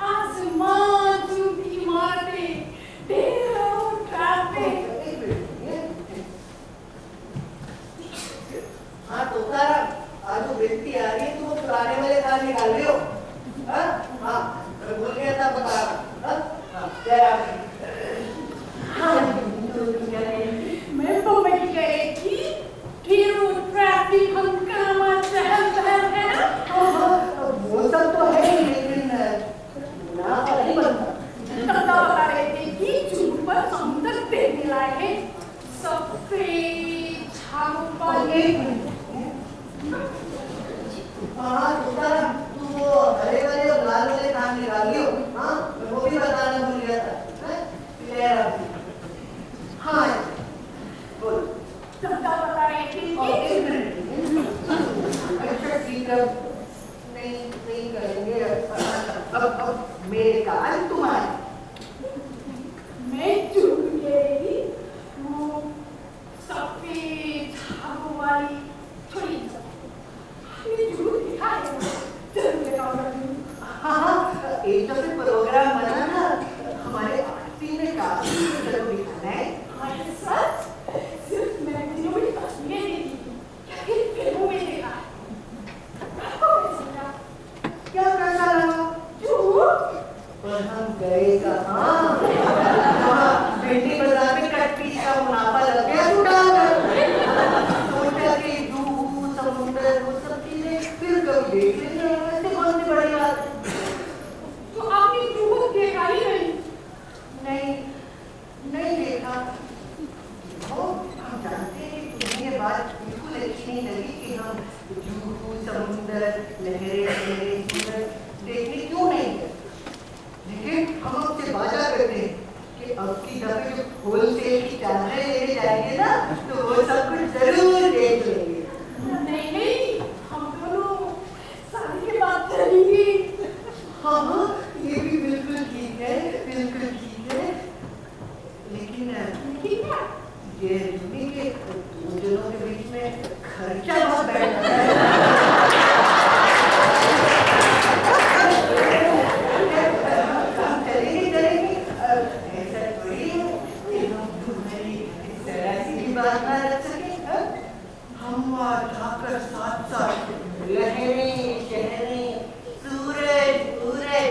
आसमान चुंबी इमारतें, ढेरों ट्रैफिक। हाँ तो सारा आज वो बेटी आ रही है, तो वो पुराने वाले गाने निकाल रहे हो। हाँ हाँ, मैं भूल गया था बता रहा। हाँ जय राम जी। मैं बम्बई गई थी, ढेरों ट्रैफिक, हंगामा, चहल पहल है ना। वो सब तो है ही, लेकिन मुनाफा नहीं बनता। तब बता रहे थे कि जून पर समुद्र देखने लायक है। सफेद छागों वाले। हाँ तो सारा तू वो हरे वाले और लाल वाले काम निकाल लियो। हाँ मैं वो भी बताना भूल गया था। जय राम जी। हाँ बोल। तब बता रहे थे कि एक मिनट। अच्छा ठीक है, नहीं करेंगे। अब मेरे कान तुम्हारे। मैं चुन गई वो सफेद छागों वाली छोटी हमने जरूर देखा है, जरूर देखा होगा। हाँ एक तो फिर प्रोग्राम बना था हमारे आरती में, काफी जरूर दिखाना है। हाँ सच, सिर्फ मैंने तस्वीरें देखी थी। खर्चा बहुत बैठ जाता है। चलेंगे ऐसा थोड़ी है कि हम तुम्हारी जरा सी भी बात ना रख सके। हम वहाँ जाकर साथ साथ लहरें शहरें सूरज सूरज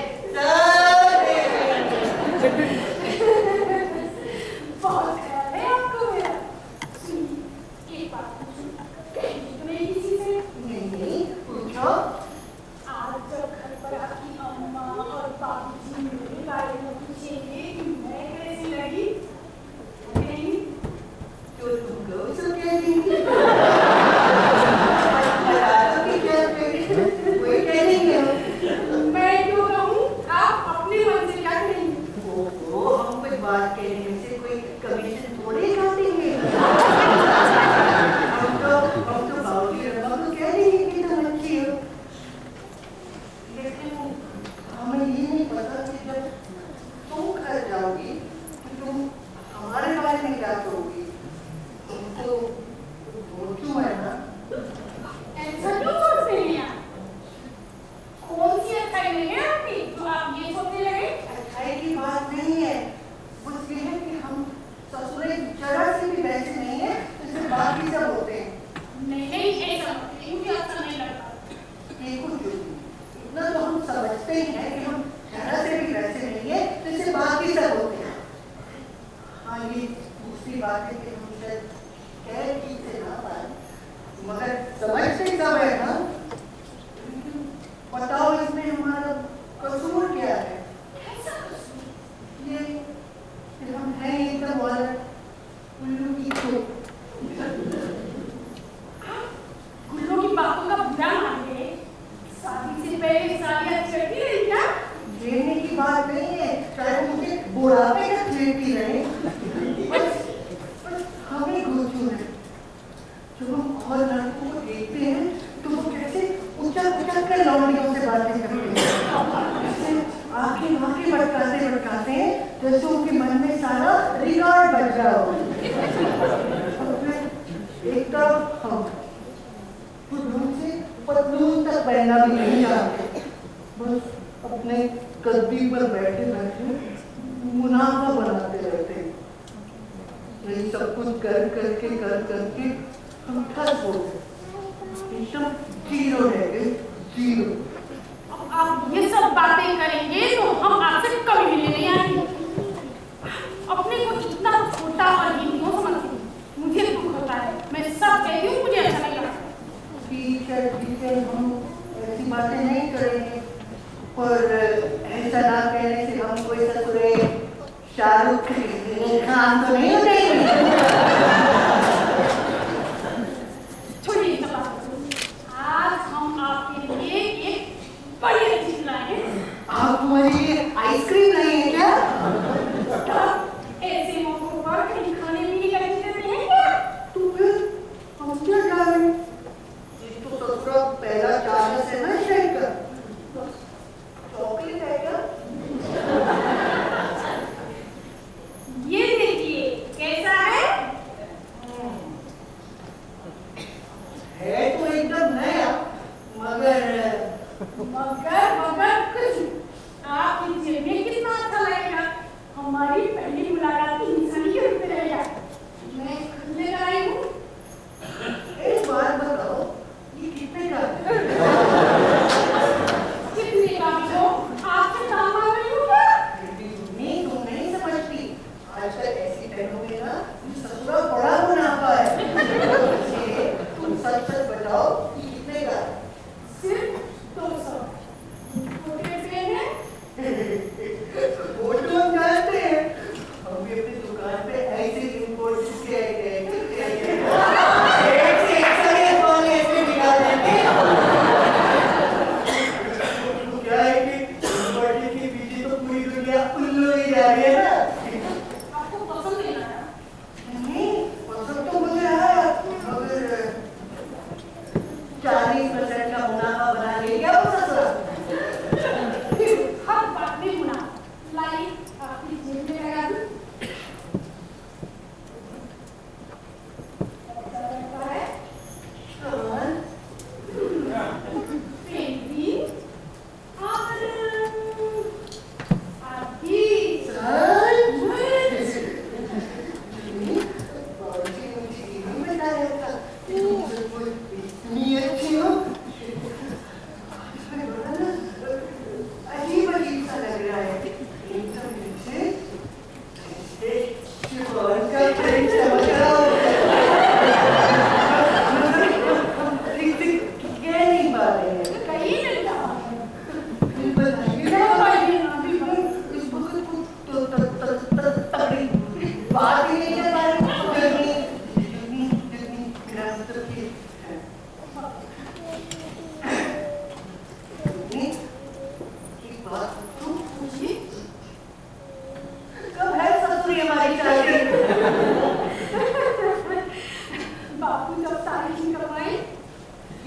बहुत ख्याल है आपको मेरा। सुनिए, एक बात पूछूं, कहेंगी तो नहीं किसी से? नहीं पूछो। आज जब घर पर आपकी अम्मा और बाबूजी मेरे बारे में पूछेंगे कि मैं कैसी लगी, कहेंगी तो तुम लोग सब कह देंगे। कोई कह देंगे। मैं क्यों कहूँ? आप अपने मन से क्या कहेंगी? वो हम कोई बात कहने से कोई कमीशन थोड़ी खाते हैं। हम तो बाबूजी रब्बा को कह देंगे कि तुम अच्छी हो। लेकिन हमें ये नहीं पता कि जब तुम घर जाओगी तो तुम हमारे बारे में क्या करोगी। तुम तो क्यों है ना। ऐसा क्यों सोचते हैं आप? कौन सी अच्छाई नहीं है आपकी जो आप ये सोचने लगे? अच्छाई की बात नहीं है, बस ये है कि हम ससुरे जरा से भी वैसे नहीं है जैसे बाकी सब होते हैं। नहीं नहीं, ऐसा मत कहिए, मुझे अच्छा नहीं लगता। देखो जो इतना तो हम समझते ही हैं कि हम जरा से भी वैसे नहीं है जैसे बाकी सब होते हैं। हाँ, ये दूसरी बात है कि हम शायद कह ठीक से ना पाए, मगर समझते सब है ना। बताओ इसमें हमारा कसूर क्या है। कैसा कसूर? ये कि हम हैं एकदम और उल्लू की चोट। गुल्लों की बातों का बुरा मान गए। शादी से पहले सालियाँ छेड़ती रही क्या? छेड़ने की बात नहीं है, चाहे मुझे बुढ़ापे तक छेड़ती रहे, बस हमें घूचू है। जब हम और लड़कों को देखते हैं तो वो कैसे ऊंचा ऊंचा कर लौंडियों से बातें करते हैं, जैसे आंखें भटकाते हैं जैसे उनके मन में सारा रिकॉर्ड बज रहा हो। एक तरफ हम खुद से पतलून तक पहनना भी नहीं जानते, बस अपने कद्दी पर बैठे बैठे मुनाफा बनाते रहते हैं। यही सब कुछ कर करके हम थक हो गए, एकदम जीरो रह गए, जीरो। अब आप ये सब बातें करेंगे तो हम आपसे कभी मिलने नहीं आएंगे। अपने को इतना छोटा और हीन क्यों समझते हैं? मुझे दुख होता है, मैं सब कहती हूँ, मुझे अच्छा नहीं लगता। ठीक है, हम ऐसी बातें नहीं करेंगे, पर ऐसा ना कहने से हम कोई ससुरे शाहरुख खान तो नहीं हो जाएंगे। छोड़िए सब बात। आज हम आपके लिए एक बड़ी चीज लाए हैं। आप हमारे लिए आइसक्रीम लाई है क्या? ऐसे मौकों पर कहीं खाने पीने का चीज देते हैं क्या? तो फिर हम क्या जाने? ये तो ससुरा पहला चार्ज है ना शायद का। चॉकलेट है क्या? ये देखिए कैसा है? है तो एकदम नया, मगर कुछ आपकी जेब में कितना अच्छा लगेगा। हमारी पहली मुलाकात की निशानी के रूप में रहेगा। मैं खुद लेकर आई हूँ। एक बात बताओ, ये कितने का है? कितने का भी हो, आपसे काम मांग रही हूँ क्या? नहीं, तुम नहीं समझती। आजकल ऐसी टाइमों में ना ससुरा बड़ा मुनाफा है। इसलिए तुम सच बताओ कि कितने का है? सिर्फ 200। छोटे पेन है? वो तो हम जानते हैं, कब है ससुरी हमारी शादी? बापू जब तारीफ करवाए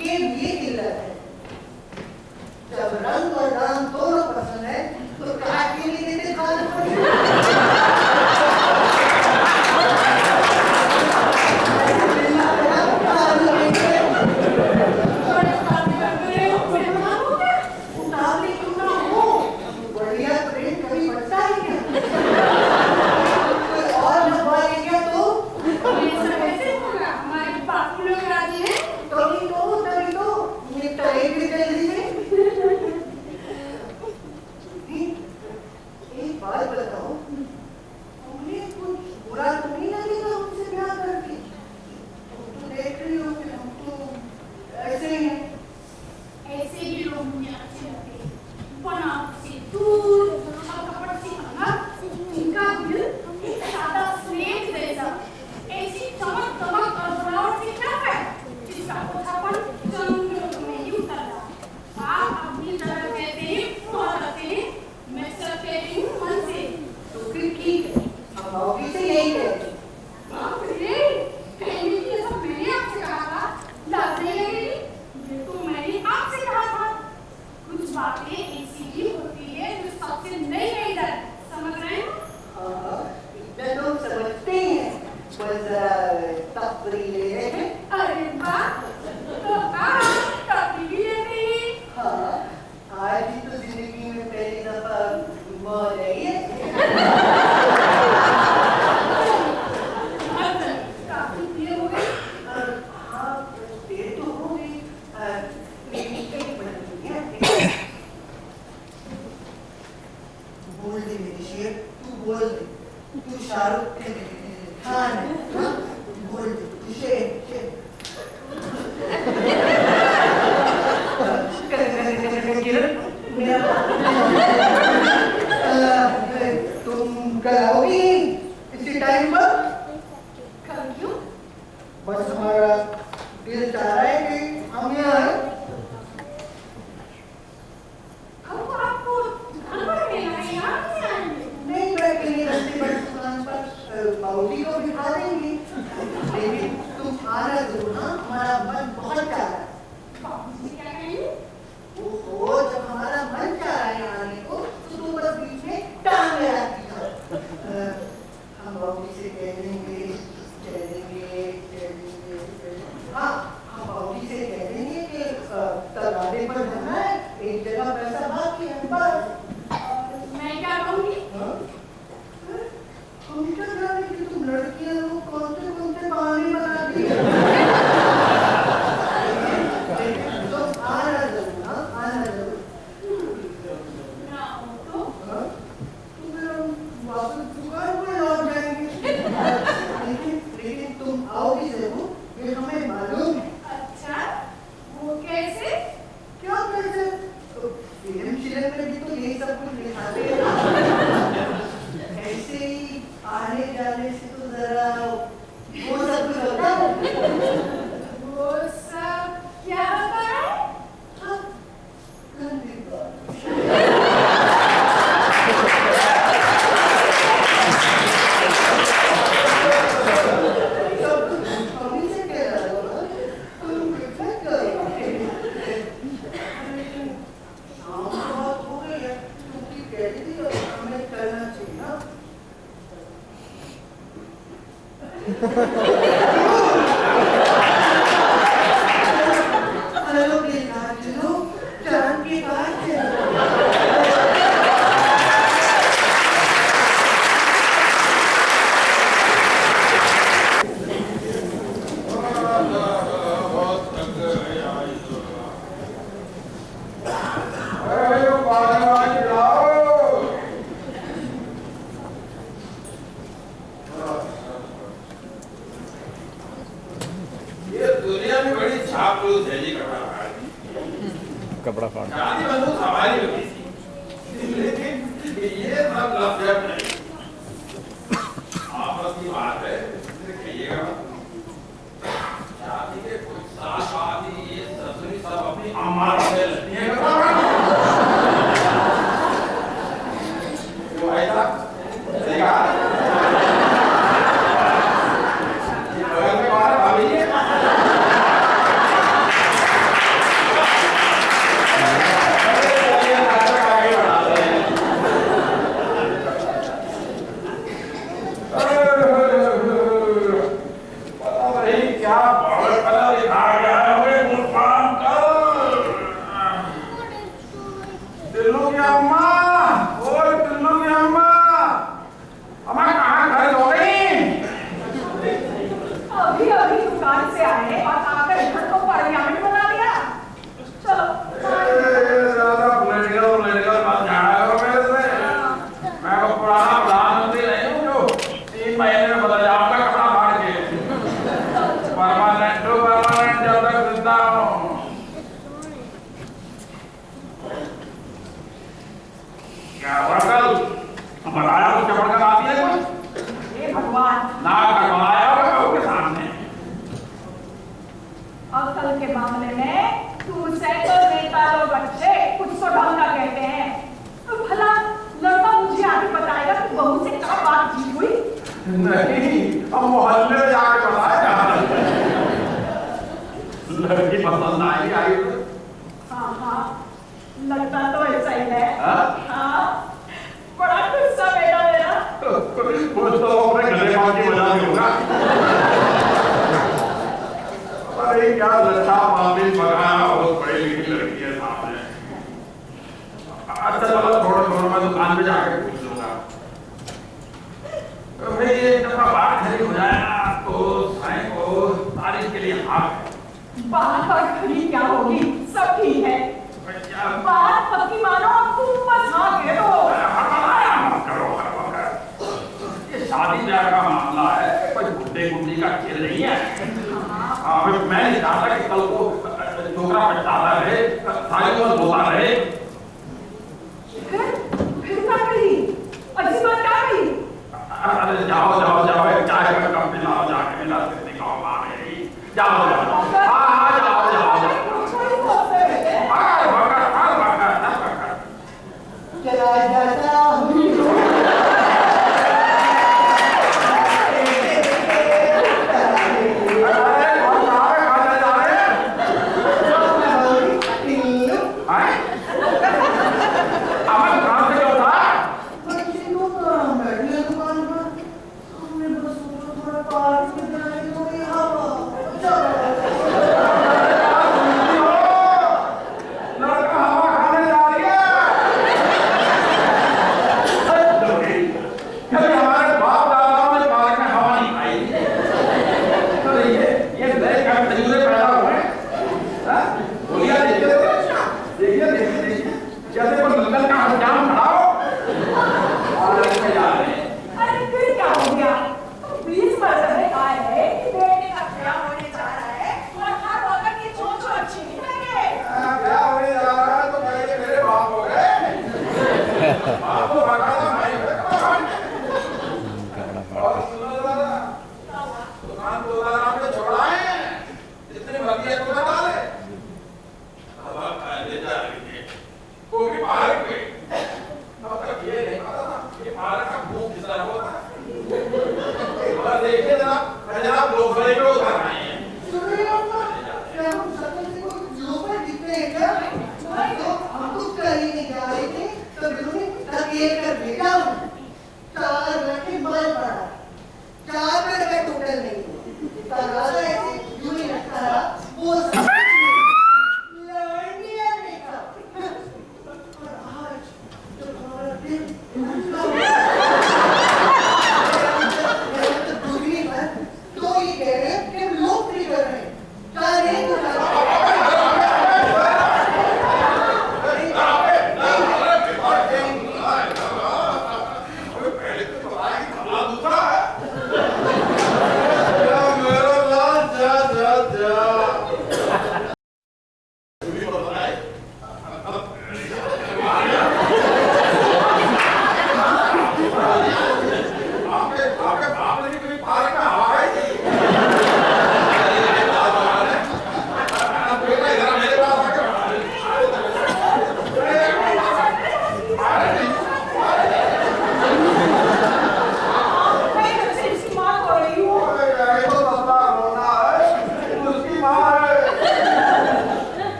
ये किल्लत है। जब रंग और दाम दोनों पसंद है तो काट के लिए देते खाना पड़ेगा। कपड़ा फाड़ शादी बंधु सवारी होती थी, लेकिन ये सब लफ्ज़ नहीं। आपस की बात है, इसलिए कहिएगा शादी के कुछ हमारा से लगती है वो ऐसा देखा ये बगल में कौन है भाभी जी क्या बड़ा कलर दिखा गया है हमें मुल्तान का दिल्लू की अम्मा ओए दिल्लू की अम्मा अम्मा कहाँ घर हो गई अभी अभी दुकान से आए और आकर घर को पार्लियामेंट बना दिया चलो ज़्यादा पॉलिटिकल बात जाना है मेरे से मैं को पुराना प्रधानमंत्री नहीं हूँ जो 3 महीने में बदल जाऊंगा कपड़ा फाड़ के परमानेंट जब तक जिंदा हूँ क्या हुआ कल बताया कुछ चपड़ कर आती है कुछ हे भगवान ना करवाया होगा उसके सामने अकल के मामले में तू सैकड़ों नेता लोग बच्चे कुछ तो ढंग का कहते हैं तो भला लड़का मुझे आगे बताएगा कि बहू से क्या बात की हुई नहीं हम मोहल्ले में जाके बताया लड़की पसंद आई हाँ हाँ लगता तो ऐसा ही है हाँ? हाँ बड़ा गुस्सा बेटा मेरा कुछ तो अपने गले मार की वजह से होगा अरे क्या लच्छा पानी पकाया बहुत बड़ी लिखी लड़की है सामने अच्छा चलो थोड़ा मैं दुकान पे जाके पूछ लूंगा तो भाई एक दफा बात खड़ी हो जाए ना तो साईं को तारीफ के लिए हाथ बात और खड़ी क्या होगी सब ठीक है बात पक्की मानो तुम बस हाँ कह दो ये शादी ब्याह का मामला है कोई गुड्डे गुड्डी का खेल नहीं है मैं नहीं चाहता कि कल को छोकरा पछताता रहे सारी उम्र रोता रहे फिर क्या कही अच्छी बात क्या कही अरे जाओ जाओ जाओ एक चाय का कप पिलाओ जाके मिला से निकाल मारे जाओ जाओ हाँ जाओ जाओ चला जाता हूँ दुकान पर हमने बस थोड़ा पार्क में जाने को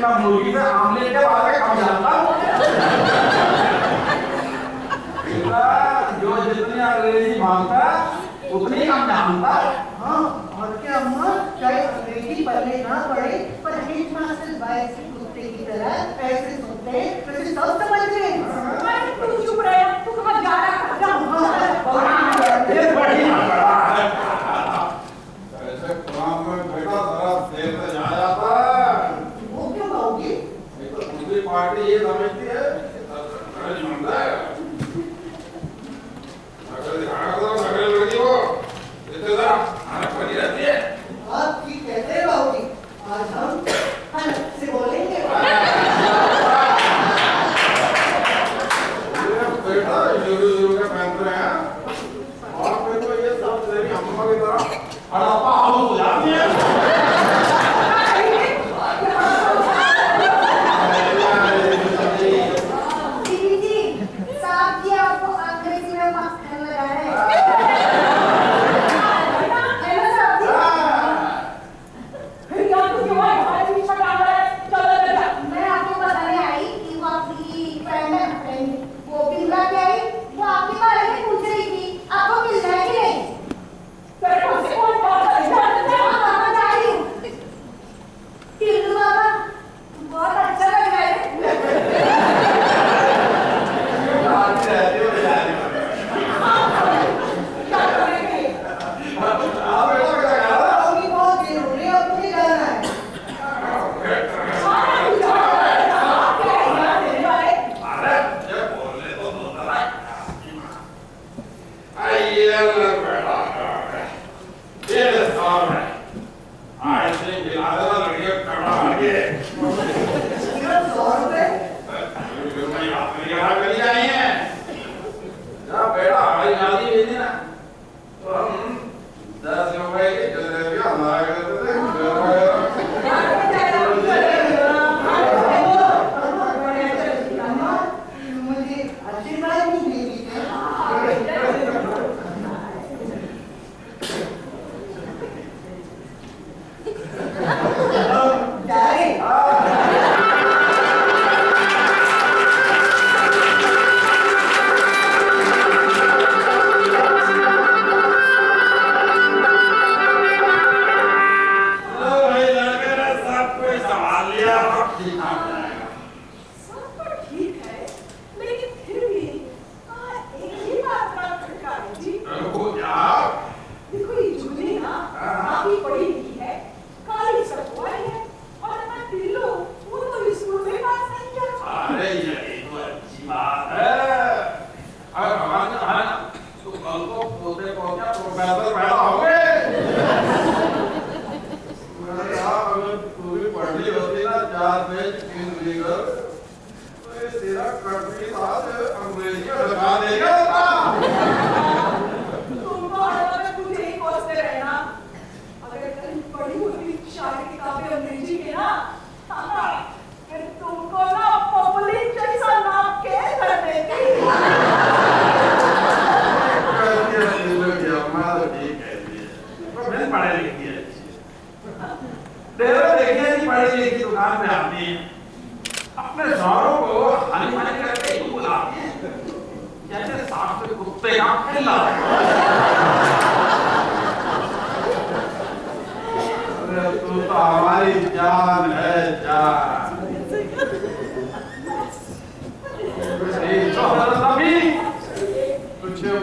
का मुर्गी से आमलेट के बारे में कम जानता हूँ। जो जितनी अंग्रेजी मांगता उतनी कम जानता। हाँ, और क्या अम्मा, चाहे अंग्रेजी पढ़ने ना पढ़े, पर हेडमास्टर बाय से कुत्ते की तरह ऐसे सुनते वैसे सब समझ गए। तू चुप रहे, तू कहाँ जा रहा है? ये बड़ी बड़ा है। ऐसे काम में बेटा जरा देर से जा जाता है। वो क्यों कहोगी? ये तो दूसरी पार्टी ये समझती है अगर मंदा है अगर दिखाएगा तो अगर लड़की को इतने जरा आने पड़ी रहती है। आप ठीक कहते हैं बाबूजी, आज हम हलक से बोलेंगे। बेटा शुरू के पैंतरे हैं और फिर तो ये सब तेरी अम्मा की तरह हड़प्पा हाउस हो जाती है।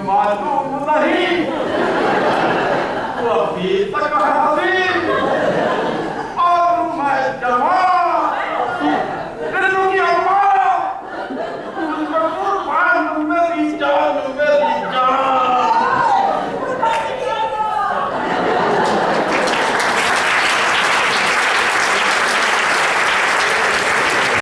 मालूम नहीं वो अभी तक